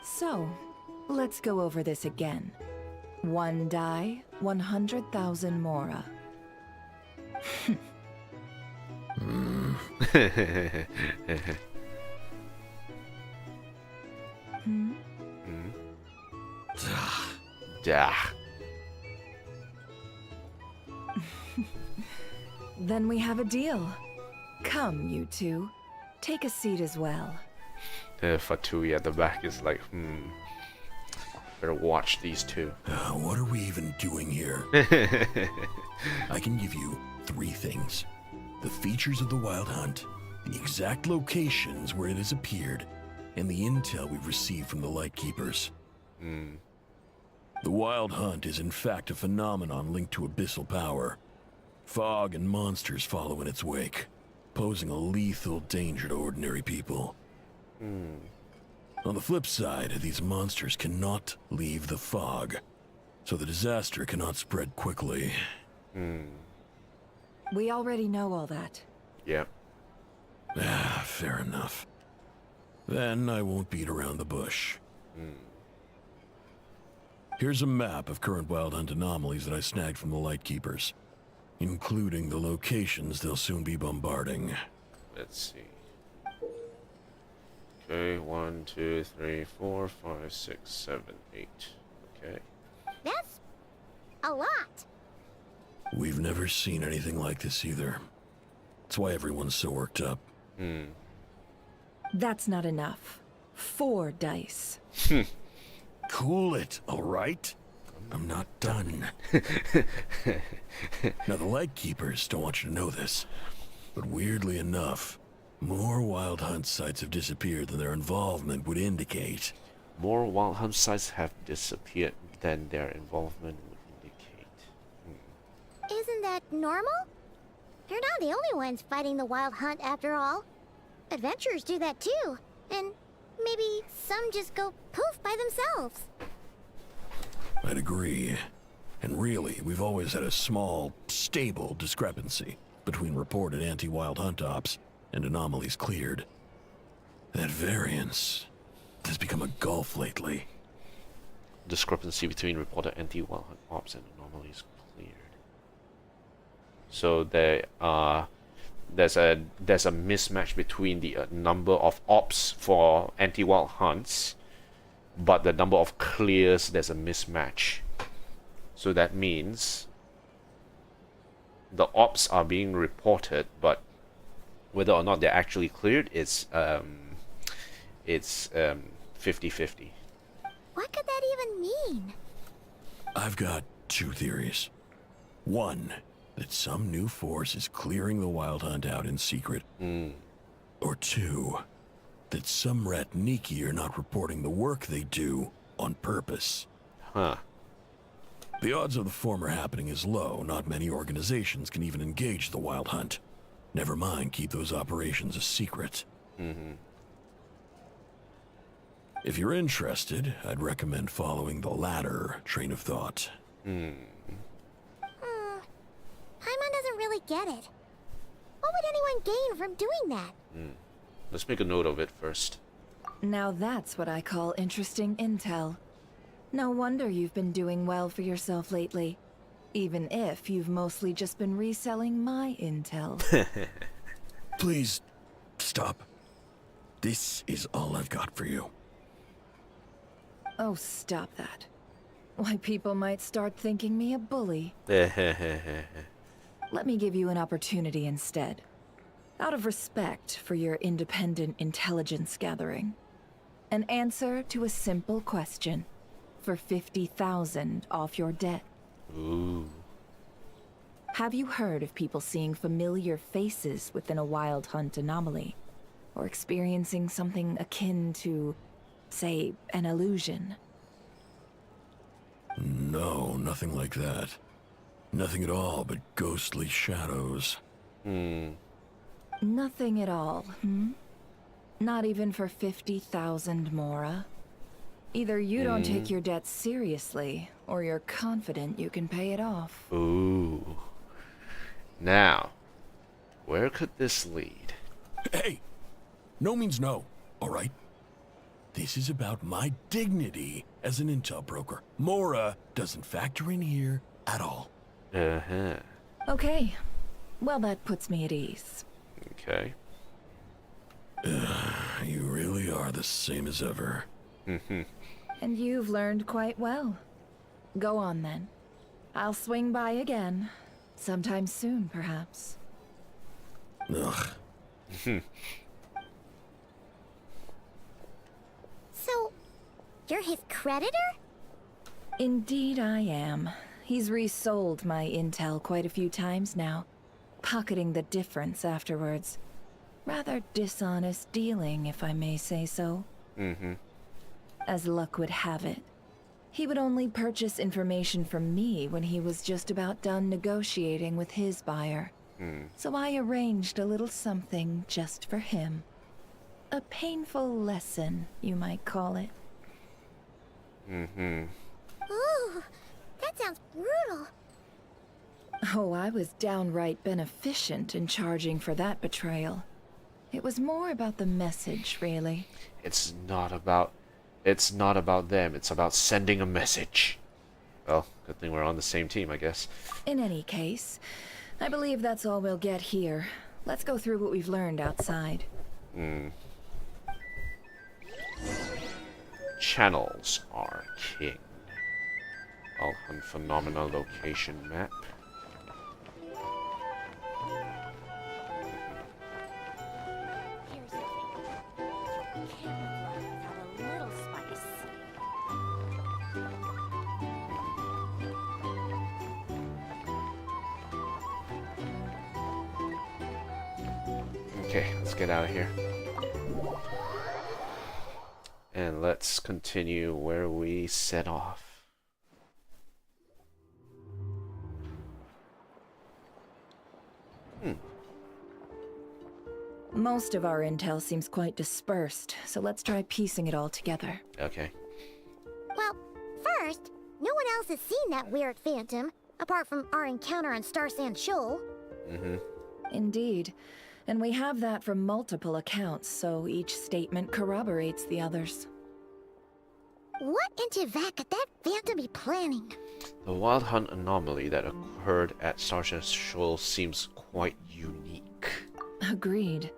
So, let's go over this again. 1 die, 100,000 mora. Yeah. Then we have a deal. Come, you two. Take a seat as well. Fatui at the back is like, better watch these two. What are we even doing here? I can give you 3 things. The features of the Wild Hunt, the exact locations where it has appeared, and the intel we've received from the Lightkeepers. The Wild Hunt is in fact a phenomenon linked to abyssal power. Fog and monsters follow in its wake, posing a lethal danger to ordinary people. On the flip side, these monsters cannot leave the fog, so the disaster cannot spread quickly. We already know all that. Yeah. Fair enough. Then I won't beat around the bush. Here's a map of current Wild Hunt anomalies that I snagged from the Lightkeepers, including the locations they'll soon be bombarding. Let's see. Okay, 1, 2, 3, 4, 5, 6, 7, 8. Okay. That's a lot. We've never seen anything like this either. That's why everyone's so worked up. That's not enough. 4 dice. Cool it, all right? I'm not done. Now, the Lightkeepers don't want you to know this, but weirdly enough, more Wild Hunt sites have disappeared than their involvement would indicate. More Wild Hunt sites have disappeared than their involvement would indicate. Isn't that normal? They're not the only ones fighting the Wild Hunt after all. Adventurers do that too. And maybe some just go poof by themselves. I'd agree. And really, we've always had a small, stable discrepancy between reported anti-Wild Hunt ops and anomalies cleared. That variance has become a gulf lately. Discrepancy between reported anti-Wild Hunt ops and anomalies cleared. So there's a mismatch between the number of ops for anti-Wild Hunts, but the number of clears, there's a mismatch. So that means the ops are being reported, but whether or not they're actually cleared, it's 50-50. What could that even mean? I've got 2 theories. One, that some new force is clearing the Wild Hunt out in secret. Or 2, that some Ratniki are not reporting the work they do on purpose. The odds of the former happening is low. Not many organizations can even engage the Wild Hunt. Never mind keep those operations a secret. If you're interested, I'd recommend following the latter train of thought. Paimon doesn't really get it. What would anyone gain from doing that? Let's make a note of it first. Now that's what I call interesting intel. No wonder you've been doing well for yourself lately. Even if you've mostly just been reselling my intel. Please, stop. This is all I've got for you. Oh, stop that. Why, people might start thinking me a bully. Let me give you an opportunity instead. Out of respect for your independent intelligence gathering. An answer to a simple question. For 50,000 off your debt. Ooh. Have you heard of people seeing familiar faces within a Wild Hunt anomaly? Or experiencing something akin to say, an illusion? No, nothing like that. Nothing at all but ghostly shadows. Nothing at all, hmm? Not even for 50,000 Mora? Either you don't take your debts seriously, or you're confident you can pay it off. Ooh. Now, where could this lead? Hey! No means no, alright? This is about my dignity as an intel broker. Mora doesn't factor in here at all. Uh-huh. Okay. Well, that puts me at ease. Okay. You really are the same as ever. And you've learned quite well. Go on, then. I'll swing by again. Sometime soon, perhaps. Ugh. So, you're his creditor? Indeed I am. He's resold my intel quite a few times now, pocketing the difference afterwards. Rather dishonest dealing, if I may say so. As luck would have it, he would only purchase information from me when he was just about done negotiating with his buyer. So I arranged a little something just for him. A painful lesson, you might call it. Ooh, that sounds brutal. Oh, I was downright beneficent in charging for that betrayal. It was more about the message, really. It's not about them, it's about sending a message. Well, good thing we're on the same team, I guess. In any case, I believe that's all we'll get here. Let's go through what we've learned outside. Channels are king. I'll hunt phenomena location map. Here's the thing. You can't live life without a little spice. Okay, let's get out of here. And let's continue where we set off. Most of our intel seems quite dispersed, so let's try piecing it all together. Okay. Well, first, no one else has seen that weird phantom, apart from our encounter on Star Sand Shoal. Indeed. And we have that from multiple accounts, so each statement corroborates the others. What in Tibet could that phantom be planning? The wild hunt anomaly that occurred at Starshed Shoal seems quite unique. Agreed.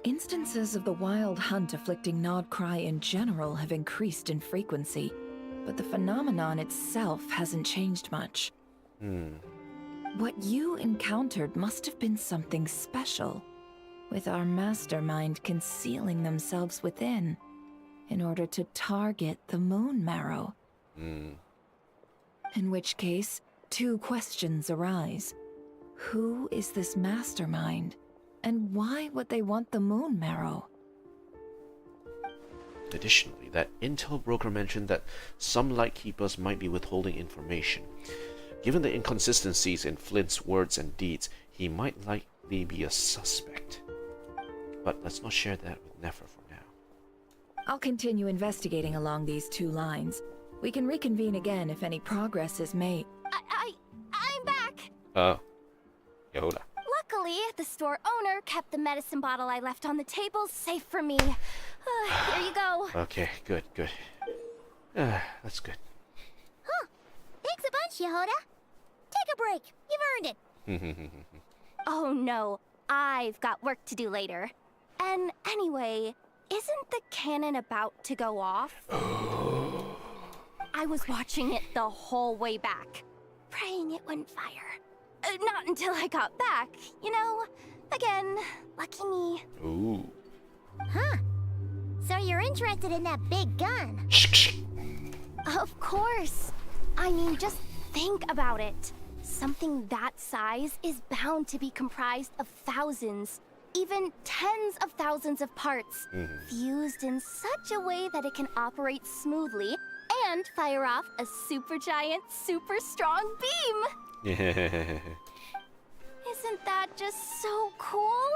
Instances of the wild hunt afflicting Nod-Krai in general have increased in frequency, but the phenomenon itself hasn't changed much. What you encountered must have been something special, with our mastermind concealing themselves within, in order to target the moon marrow. In which case, two questions arise. Who is this mastermind? And why would they want the moon marrow? Additionally, that intel broker mentioned that some lightkeepers might be withholding information. Given the inconsistencies in Flint's words and deeds, he might likely be a suspect. But let's not share that with Nefer for now. I'll continue investigating along these two lines. We can reconvene again if any progress is made. I'm back! Yehuda. Luckily, the store owner kept the medicine bottle I left on the table safe for me. Here you go. Okay, good. That's good. Huh. Thanks a bunch, Yehuda. Take a break. You've earned it. Oh no, I've got work to do later. And anyway, isn't the cannon about to go off? I was watching it the whole way back, praying it wouldn't fire. Not until I got back, you know? Again, lucky me. Ooh. Huh. So you're interested in that big gun? Of course. I mean, just think about it. Something that size is bound to be comprised of thousands, even tens of thousands of parts, fused in such a way that it can operate smoothly and fire off a supergiant, super strong beam. Isn't that just so cool?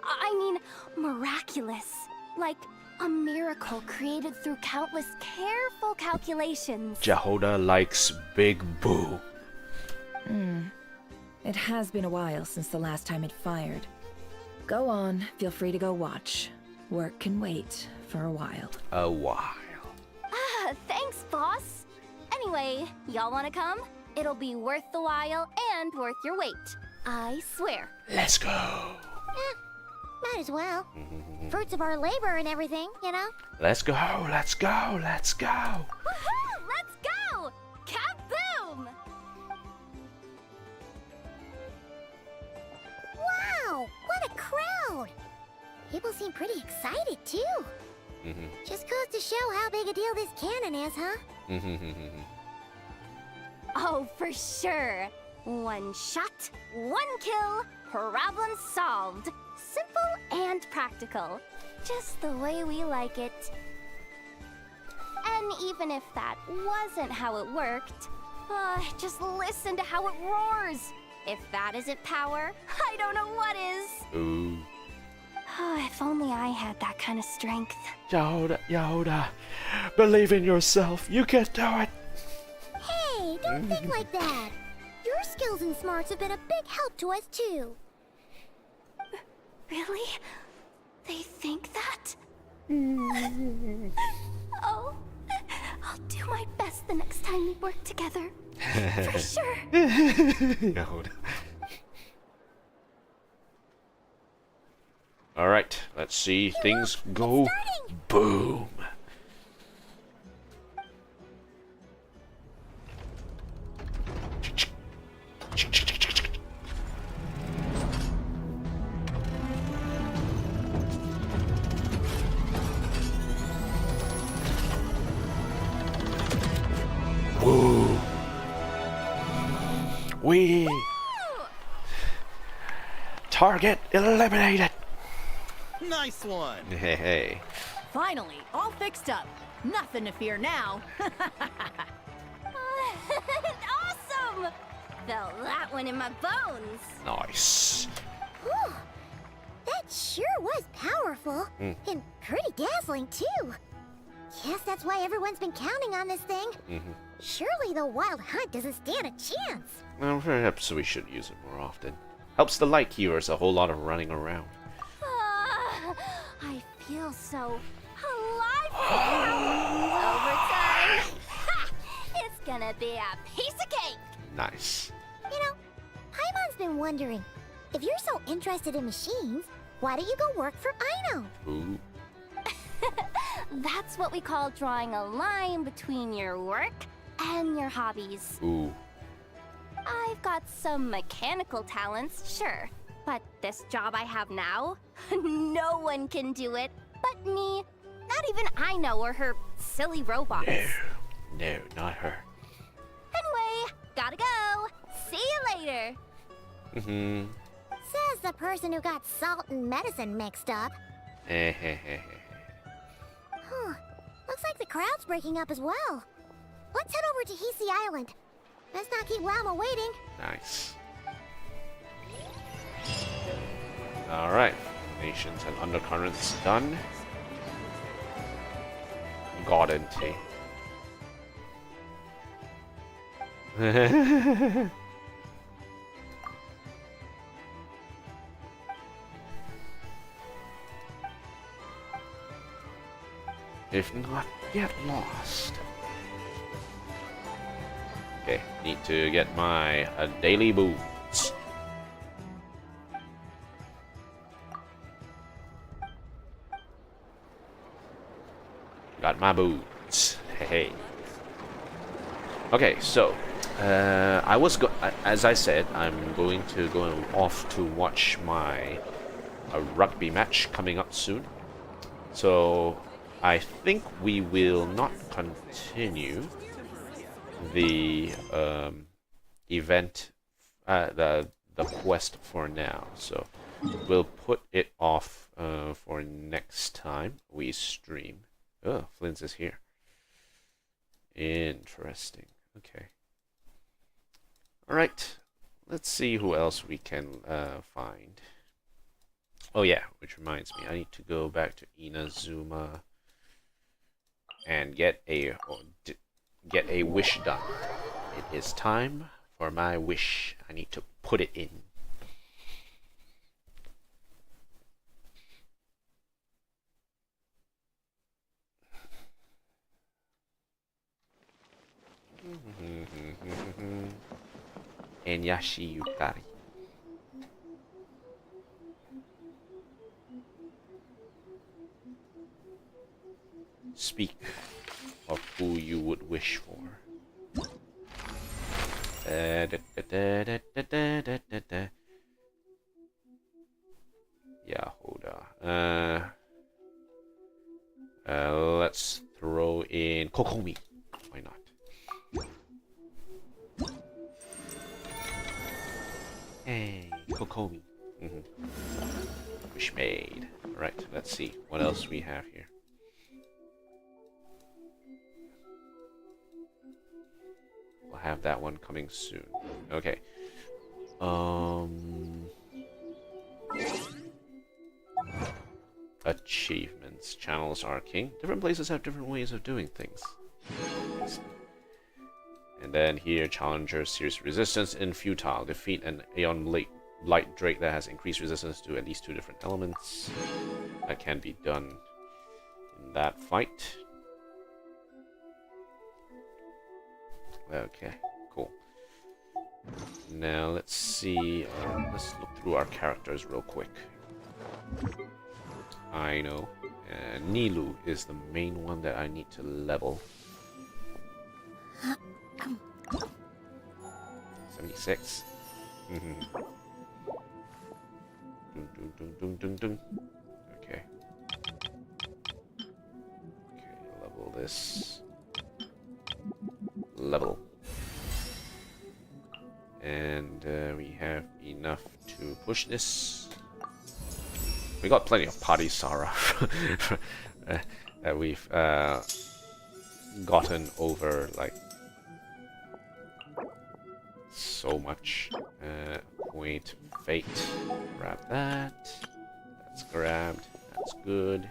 I mean, miraculous. Like a miracle created through countless careful calculations. Jehoda likes Big Boo. It has been a while since the last time it fired. Go on, feel free to go watch. Work can wait for a while. A while. Ah, thanks, boss. Anyway, y'all wanna come? It'll be worth the while and worth your wait. I swear. Let's go. Might as well. Fruits of our labor and everything, you know? Let's go, let's go, let's go. Woohoo! Let's go! Kaboom! Wow! What a crowd! People seem pretty excited, too. Just goes to show how big a deal this cannon is, huh? Oh, for sure. One shot, one kill, problem solved. Simple and practical. Just the way we like it. And even if that wasn't how it worked, just listen to how it roars. If that isn't power, I don't know what is. Ooh. If only I had that kind of strength. Yehoda, believe in yourself. You can do it. Hey, don't think like that. Your skills and smarts have been a big help to us, too. Really? They think that? Oh, I'll do my best the next time we work together. For sure. Yehoda. Alright, let's see things go boom. Woo! We target eliminated. Nice one. Hey. Finally, all fixed up. Nothing to fear now. Awesome! Felt that one in my bones. Nice. Whew. That sure was powerful. And pretty dazzling, too. Guess that's why everyone's been counting on this thing. Surely the Wild Hunt doesn't stand a chance. Well, perhaps we should use it more often. Helps the light keepers a whole lot of running around. I feel so alive right now. Overtime. Ha! It's gonna be a piece of cake. Nice. You know, Paimon's been wondering, if you're so interested in machines, why don't you go work for Aino? Ooh. That's what we call drawing a line between your work and your hobbies. Ooh. I've got some mechanical talents, sure. But this job I have now, no one can do it but me. Not even Aino or her silly robots. No, not her. Anyway, gotta go. See you later. Says the person who got salt and medicine mixed up. Huh. Looks like the crowd's breaking up as well. Let's head over to Hisi Island. Let's not keep Lama waiting. Nice. Alright. Nations and undercurrents done. Garden tea. If not, get lost. Okay, need to get my daily boots. Got my boots. Hey. Okay, so as I said, I'm going to go off to watch my rugby match coming up soon. So I think we will not continue the event, the quest for now. So we'll put it off for next time we stream. Oh, Flint's is here. Interesting. Okay. Alright. Let's see who else we can find. Oh yeah, which reminds me, I need to go back to Inazuma and get a wish done. It is time for my wish. I need to put it in. Enyashi Yukari. Speak of who you would wish for. Yahoda. Let's throw in Kokomi. Why not? Hey, Kokomi. Wish made. Alright, let's see what else we have here. We'll have that one coming soon. Okay. Achievements. Channels are king. Different places have different ways of doing things. And then here, Challenger Serious Resistance in Futile. Defeat an Aeon Light Drake that has increased resistance to at least 2 different elements. That can be done in that fight. Okay, cool. Now let's see. Let's look through our characters real quick. I know. Nilou is the main one that I need to level. 76. Okay. Okay, level this. Level. And we have enough to push this. We got plenty of Party Sara that we've gotten over, like, so much. Point Fate. Grab that. That's grabbed. That's good.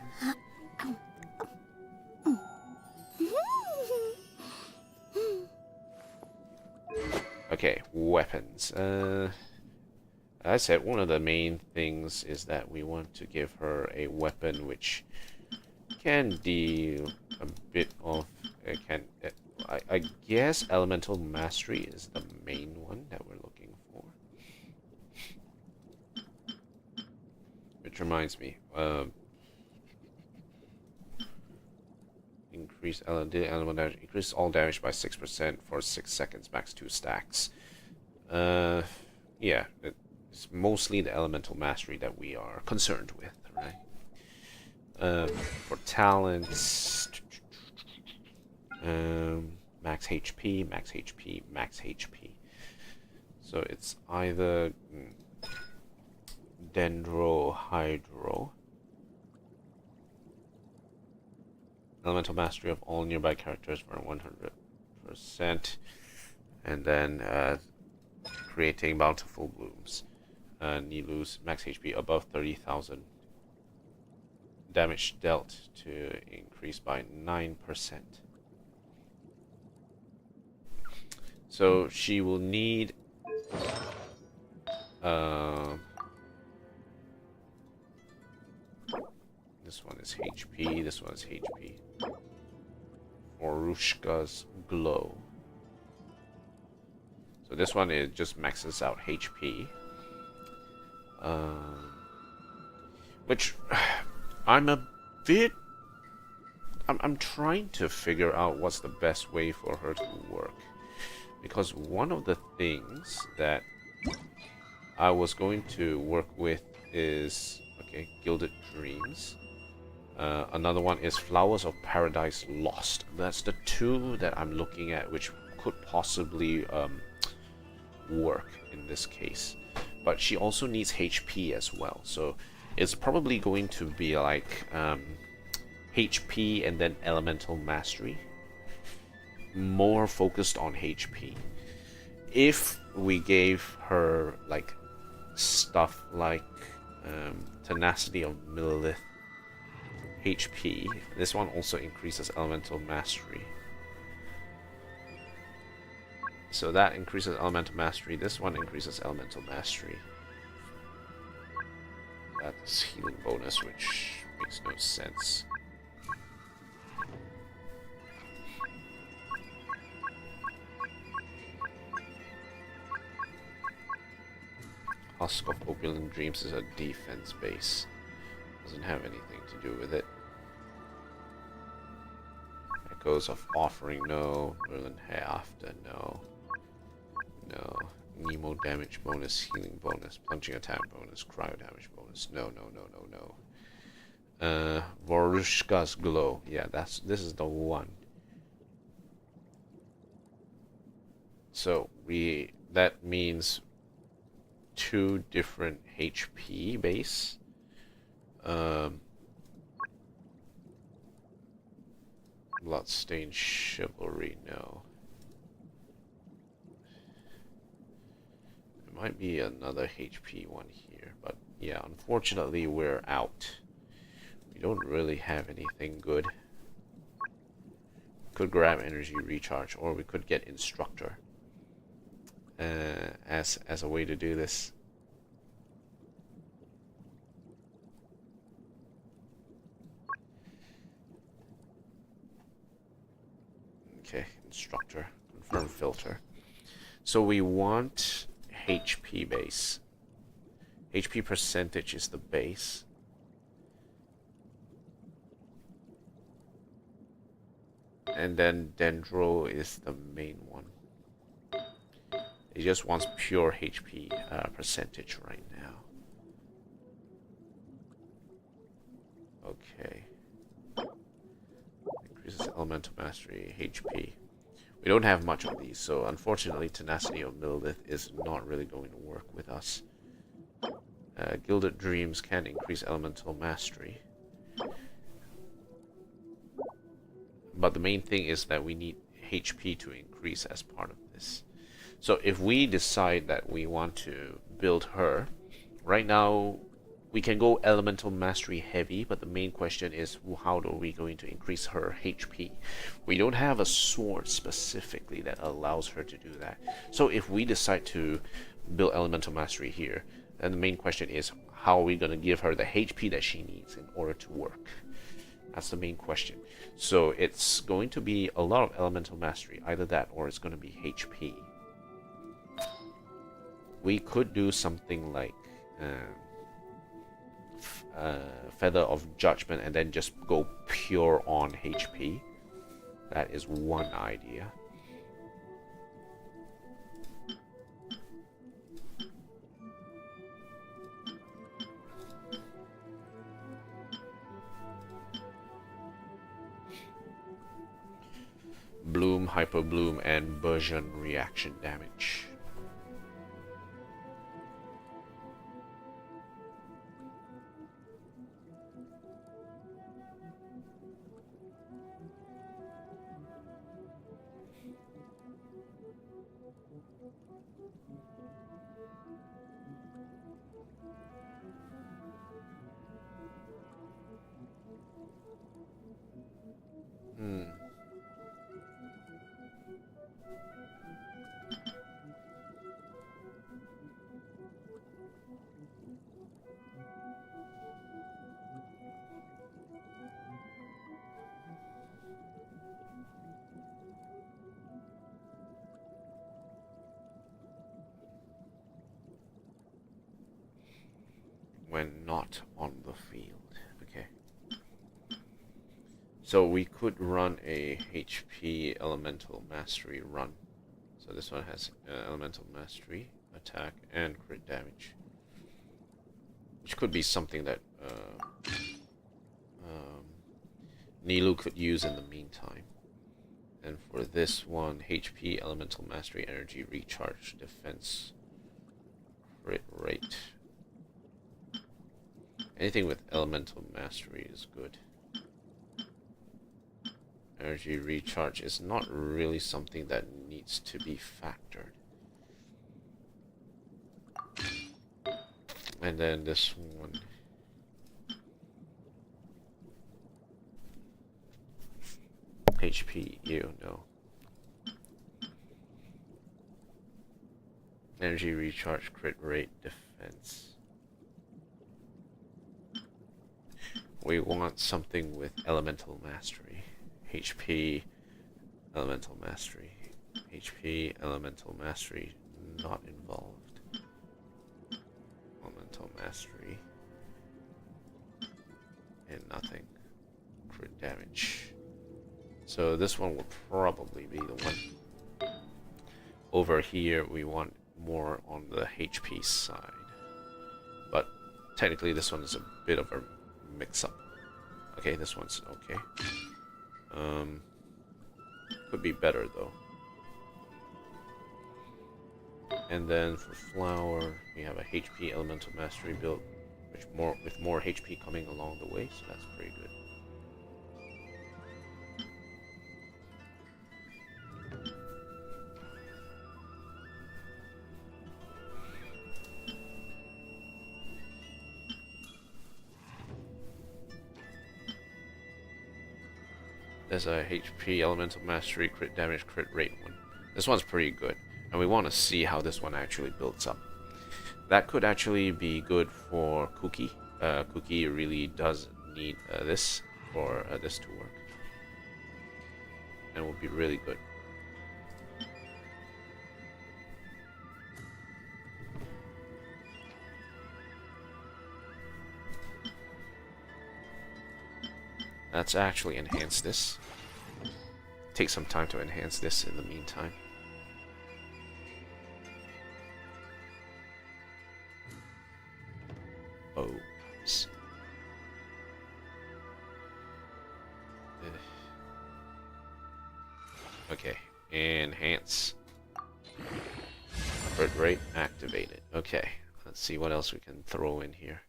Okay, weapons. I said one of the main things is that we want to give her a weapon which can deal a bit of... I guess Elemental Mastery is the main one that we're looking for. Which reminds me, increase elemental damage, increase all damage by 6% for 6 seconds, max 2 stacks. Yeah, it's mostly the Elemental Mastery that we are concerned with, right? For talents, max HP, max HP, max HP. So it's either Dendro, Hydro, Elemental Mastery of all nearby characters for 100%, and then creating Bountiful Blooms. Nilou's max HP above 30,000. Damage dealt to increase by 9%. So she will need this one is HP, this one is HP. Orushka's Glow. So this one is just maxes out HP. Which I'm a bit... I'm trying to figure out what's the best way for her to work. Because one of the things that I was going to work with is... Okay, Gilded Dreams. Another one is Flowers of Paradise Lost. That's the two that I'm looking at, which could possibly work in this case. but she also needs HP as well. So it's probably going to be like HP and then elemental mastery. More focused on HP. If we gave her like stuff like tenacity of Millilith HP, this one also increases elemental mastery. So that increases elemental mastery. This one increases elemental mastery. That's healing bonus, which makes no sense. Husk of Opulent Dreams is a defense base. Doesn't have anything to do with it. Echoes of Offering, no. Merlin Hereafter, no. No. Nemo damage bonus, healing bonus, plunging attack bonus, cryo damage bonus. No, no, no, no, no. Vorushka's Glow. Yeah, this is the one. So that means 2 different HP base. Bloodstained Chivalry, no. There might be another HP one here, but yeah, unfortunately we're out. We don't really have anything good. Could grab energy recharge, or we could get Instructor as a way to do this. Okay, Instructor, confirm filter. So we want HP base. HP percentage is the base. And then Dendro is the main one. It just wants pure HP percentage right now. Okay. Increases elemental mastery, HP. We don't have much of these, so unfortunately Tenacity of Millilith is not really going to work with us. Gilded Dreams can increase elemental mastery. But the main thing is that we need HP to increase as part of this. So if we decide that we want to build her, right now we can go elemental mastery heavy, but the main question is how are we going to increase her HP? We don't have a sword specifically that allows her to do that. So if we decide to build elemental mastery here, then the main question is how are we going to give her the HP that she needs in order to work? That's the main question. So it's going to be a lot of elemental mastery, either that or it's going to be HP. We could do something like Feather of Judgment and then just go pure on HP. That is one idea. Bloom, Hyper Bloom, and Burgeon reaction damage. When not on the field. Okay. So we could run a HP Elemental Mastery run. So this one has Elemental Mastery, attack, and crit damage. Which could be something that Nilu could use in the meantime. And for this one, HP Elemental Mastery, Energy Recharge, Defense, Crit rate. Anything with elemental mastery is good. Energy recharge is not really something that needs to be factored. And then this one. HP, ew, no. Energy recharge, crit rate, defense. We want something with elemental mastery. HP, elemental mastery. HP, elemental mastery, not involved. Elemental mastery. And nothing. Crit damage. So this one will probably be the one. Over here we want more on the HP side. But technically this one is a bit of a mix-up. Okay, this one's okay. Could be better though. And then for flower, we have a HP elemental mastery build, which with more HP coming along the way, so that's pretty good. There's a HP elemental mastery, crit damage, crit rate one. This one's pretty good, and we want to see how this one actually builds up. That could actually be good for Cookie. Cookie really does need this for this to work, and will be really good. Let's actually enhance this. Take some time to enhance this in the meantime. Oops. Okay, enhance. Crit rate activated. Okay, let's see what else we can throw in here.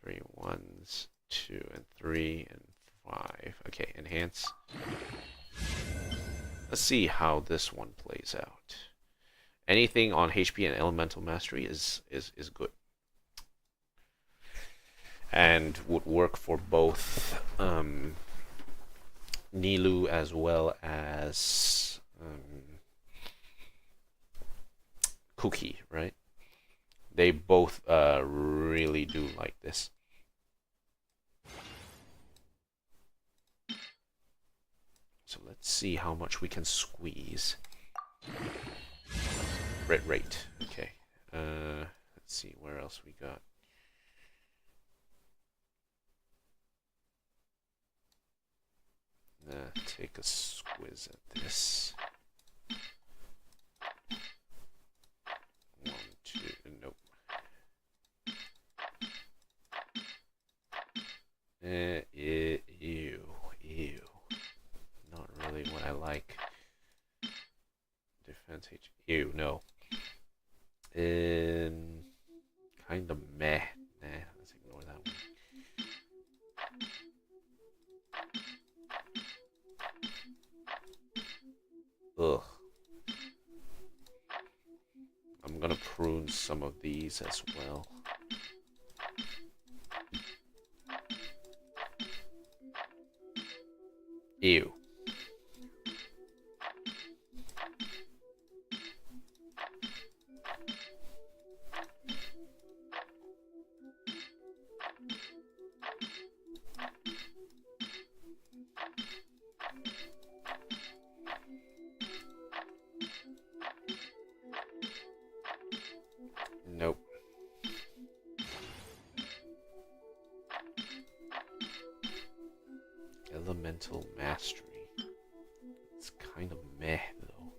3 1s, 2 and 3 and 5. Okay, enhance. Let's see how this one plays out. Anything on HP and elemental mastery is good, and would work for both Nilou as well as Cookie, right? They both really do like this. So let's see how much we can squeeze. Crit rate. Okay. Let's see where else we got. Take a squiz at this. 1, 2, nope. Ew. Not really what I like. Defense H. Ew, no. Kind of meh. Nah, let's ignore that one. Ugh. I'm gonna prune some of these as well. Ew. Nope. Elemental mastery. It's kind of meh though.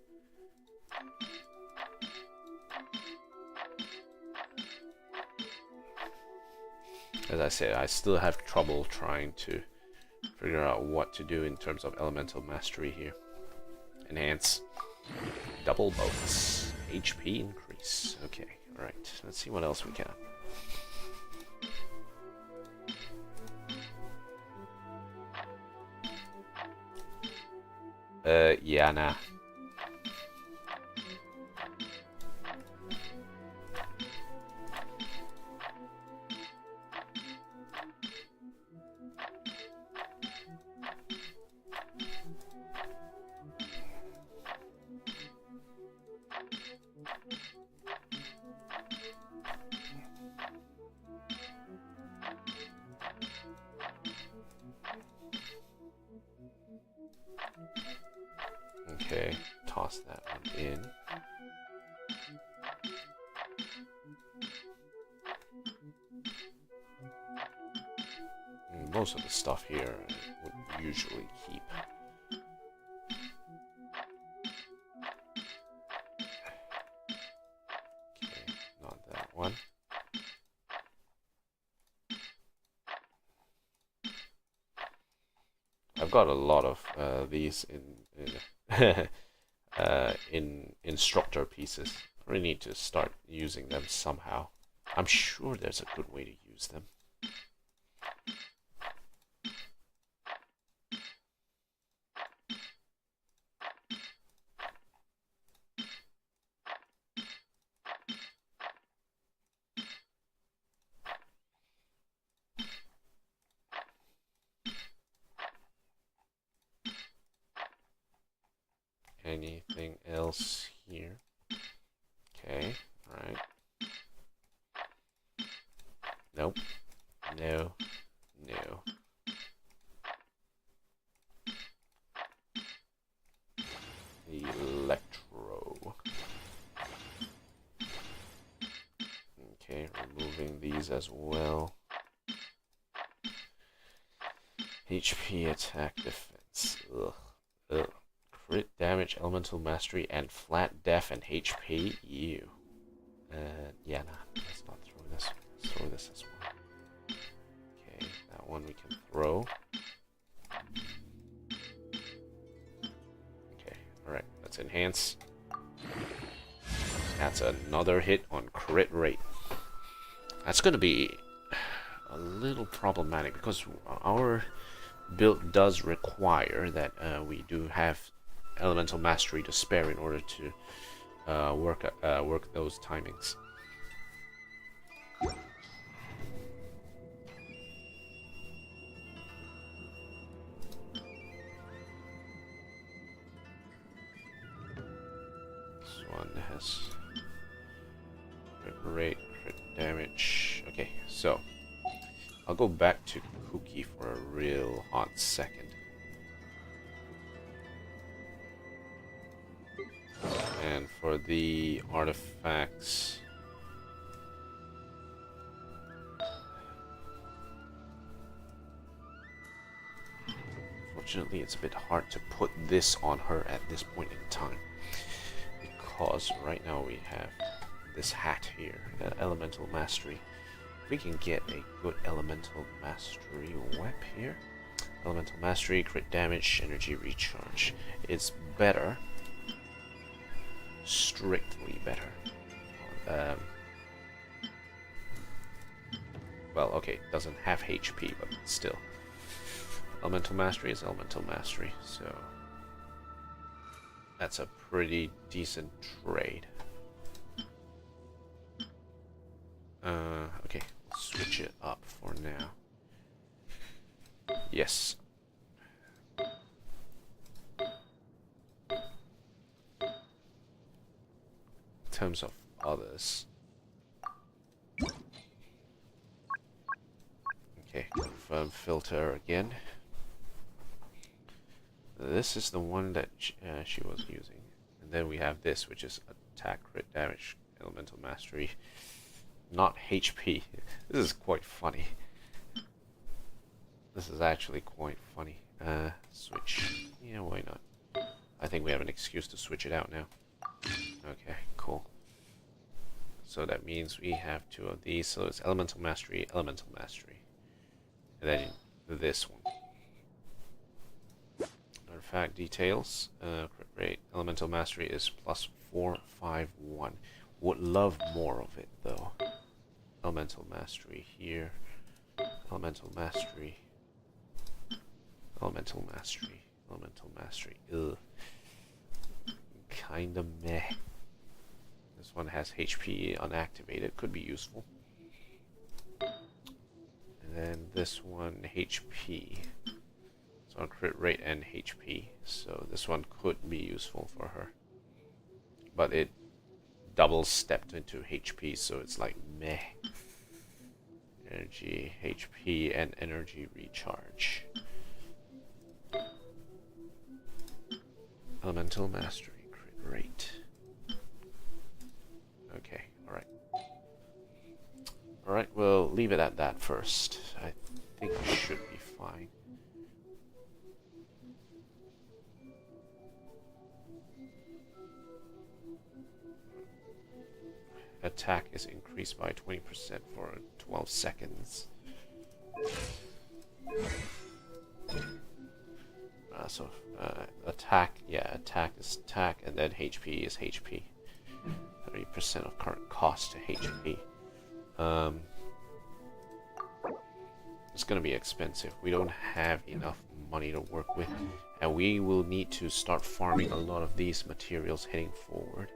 As I said, I still have trouble trying to figure out what to do in terms of elemental mastery here. Enhance. Double bonus. HP increase. Okay, Alright, let's see what else we can. Yeah, nah. Okay, toss that one in. Most of the stuff here would usually keep. Okay, not that one. I've got a lot of these in instructor pieces. I really need to start using them somehow. I'm sure there's a good way to use them. Anything else here? Okay, alright. Nope. No. No. Electro. Okay, removing these as well. HP, attack, defense. Ugh. Ugh. Crit damage, elemental mastery, and flat def and HP. Ew. Yeah, nah. Let's not throw this. Let's throw this as well. Okay, that one we can throw. Okay, alright. Let's enhance. That's another hit on crit rate. That's gonna be a little problematic because our build does require that we do have elemental mastery to spare in order to work those timings. This one has crit rate, crit damage. Okay, so I'll go back to Cookie for a real hot second. And for the artifacts, unfortunately it's a bit hard to put this on her at this point in time, because right now we have this hat here, elemental mastery. If we can get a good elemental mastery web here, elemental mastery, crit damage, energy recharge, it's better. Strictly better. Well, okay, doesn't have HP, but still. Elemental Mastery is Elemental Mastery, so that's a pretty decent trade. Okay, we'll switch it up for now. Yes. In terms of others. Okay, confirm filter again. This is the one that she was using. And then we have this, which is attack, crit damage, elemental mastery, not HP. This is quite funny. This is actually quite funny. Switch. Yeah, why not? I think we have an excuse to switch it out now. Okay, cool. So that means we have two of these. So it's elemental mastery, elemental mastery. And then this one. Artifact details. Crit rate. Elemental mastery is +451. Would love more of it though. Elemental mastery here. Elemental mastery. Elemental mastery. Elemental mastery. Ugh. Kinda meh. This one has HP unactivated. Could be useful. And then this one HP. It's on crit rate and HP. So this one could be useful for her. But it double stepped into HP, so it's like meh. Energy, HP, and energy recharge. Elemental mastery, crit rate. Okay, alright. Alright, we'll leave it at that first. I think it should be fine. Attack is increased by 20% for 12 seconds. Attack, yeah, attack is attack, and then HP is HP. 30% of current cost to HP. It's gonna be expensive. We don't have enough money to work with, and we will need to start farming a lot of these materials heading forward.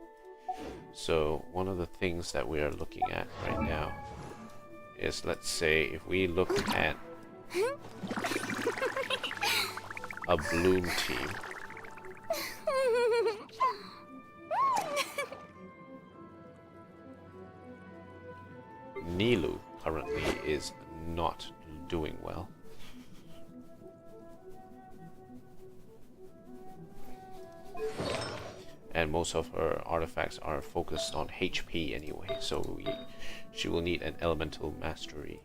So one of the things that we are looking at right now is, let's say, if we look at a Bloom team. Nilu currently is not doing well. And most of her artifacts are focused on HP anyway, so she will need an elemental mastery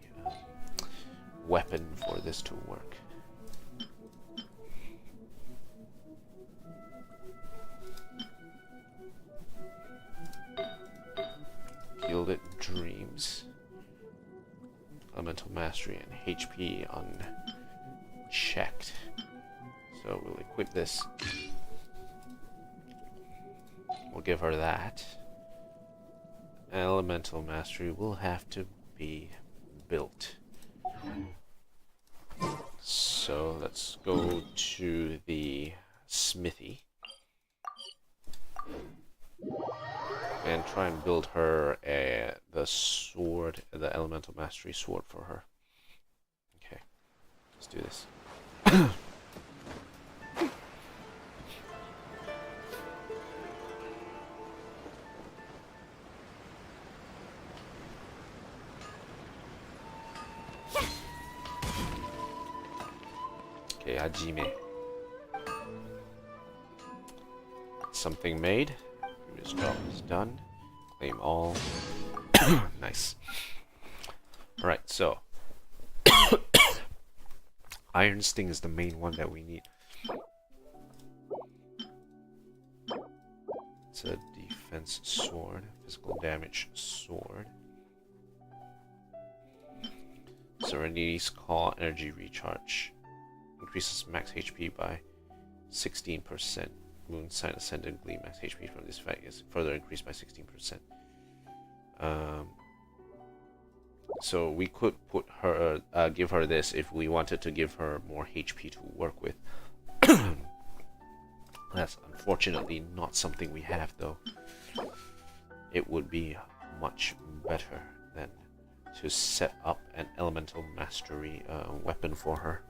weapon for this to work. Gilded Dreams. Elemental mastery and HP unchecked. So we'll equip this. We'll give her that. Elemental mastery will have to be built. So let's go to the smithy and try and build her the sword, the elemental mastery sword for her. Okay, let's do this. Okay, Hajime. Something made. Previous job is done. Claim all. Nice. Alright, so Iron Sting is the main one that we need. It's a defense sword, physical damage sword. Serenity's Call, energy recharge. Increases max HP by 16%. Moonsign Ascendant Gleam max HP from this effect is further increased by 16%. So we could put her, give her this if we wanted to give her more HP to work with. That's unfortunately not something we have, though. It would be much better than to set up an elemental mastery weapon for her.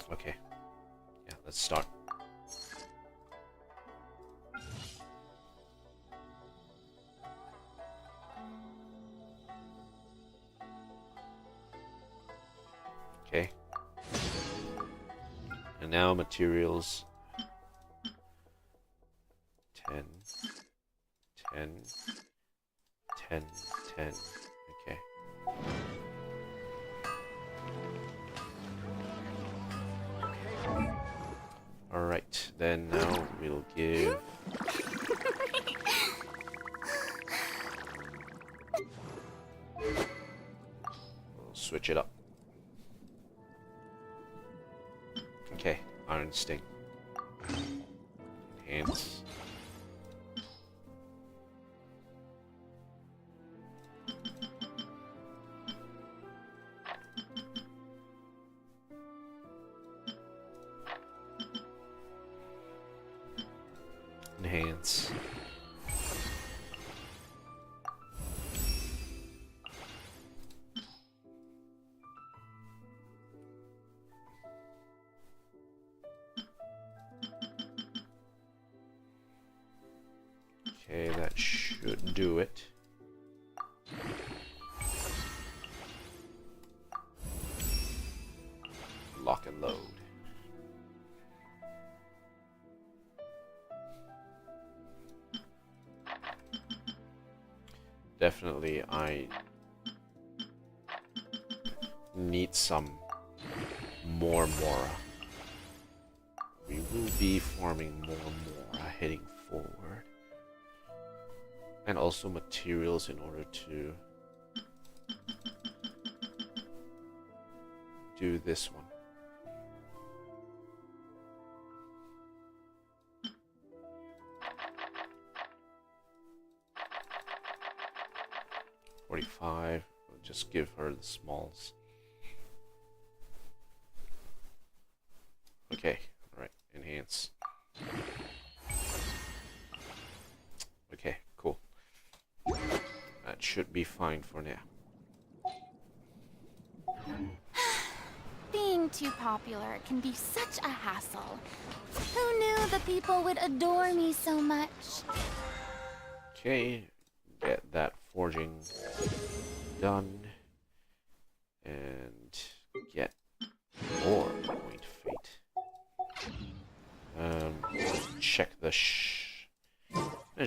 Okay, yeah, let's start. Okay. And now materials. 10, 10, 10, 10. Okay. Alright, then now we'll give... switch it up. Okay, Iron Sting. Enhance. Enhance. Okay, that should do it. Lock and load. Definitely, I need some more Mora. We will be farming more Mora heading forward. And also materials in order to do this one. $45. We'll just give her the smalls. Okay, alright, enhance. Okay, cool. That should be fine for now. Being too popular can be such a hassle. Who knew the people would adore me so much? Okay, get that forging done. And get more point fate. Check the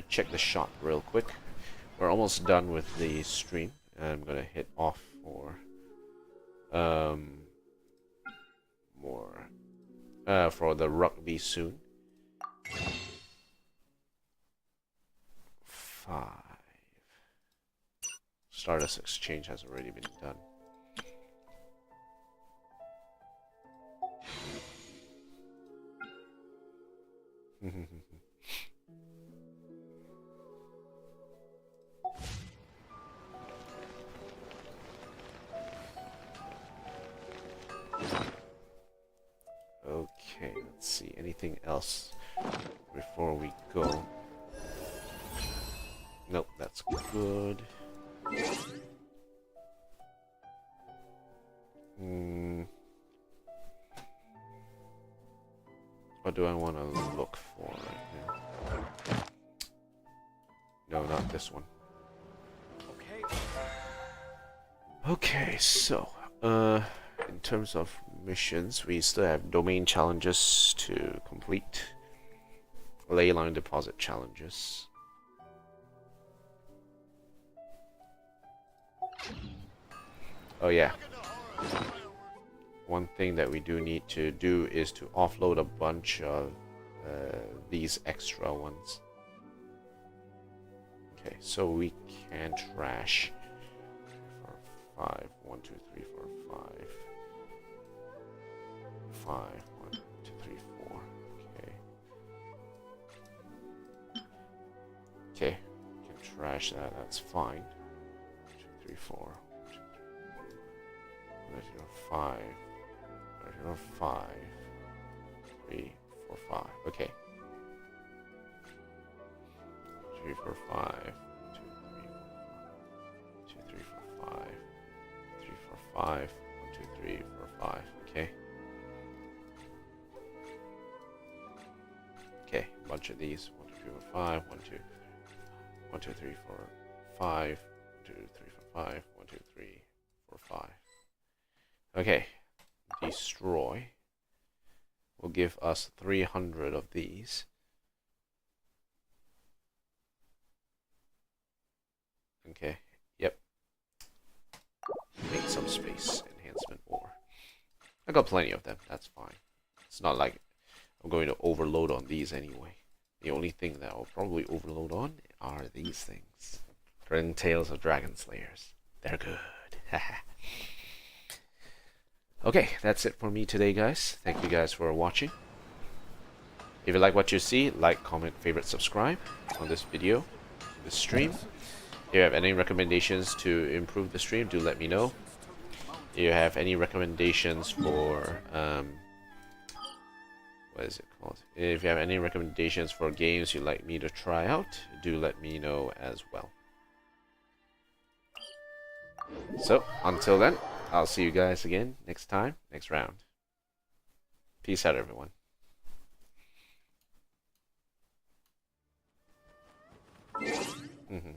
check the shop real quick. We're almost done with the stream. I'm gonna hit off for more for the rugby soon. 5. Stardust exchange has already been done. Okay, let's see. Anything else before we go? Nope, that's good. What do I want to look for right now? No, not this one. Okay, so, in terms of missions, we still have domain challenges to complete. Ley line deposit challenges. Oh yeah. One thing that we do need to do is to offload a bunch of these extra ones. Okay, so we can trash 4, 5, 1, 2, 3, 4, 5. 5, 1, 2, 3, 4. Okay. Okay, we can trash that, that's fine. 2, 3, 4. 5, 5, 3, 4, 5. Okay. 3, 4, 5. 2, 3, 4, 5. 3, 4, 5. 1, 2, 3, 4, 5. Okay. Okay, a bunch of these. 1, 2, 3, 4, 5. 1, 2, 1, 2, 3, 4, 5. 1, 2, 3, 4, 5. 1, 2, 3, 4, 5. Okay, destroy will give us 300 of these. Okay, yep. Make some space, enhancement ore. I got plenty of them, that's fine. It's not like I'm going to overload on these anyway. The only thing that I'll probably overload on are these things. Threatened Tales of Dragon Slayers. They're good. Okay, that's it for me today, guys. Thank you guys for watching. If you like what you see, like, comment, favorite, subscribe on this video, this stream. If you have any recommendations to improve the stream, do let me know. If you have any recommendations for what is it called? If you have any recommendations for games you'd like me to try out, do let me know as well. So, until then, I'll see you guys again next time, next round. Peace out, everyone. Mm-hmm.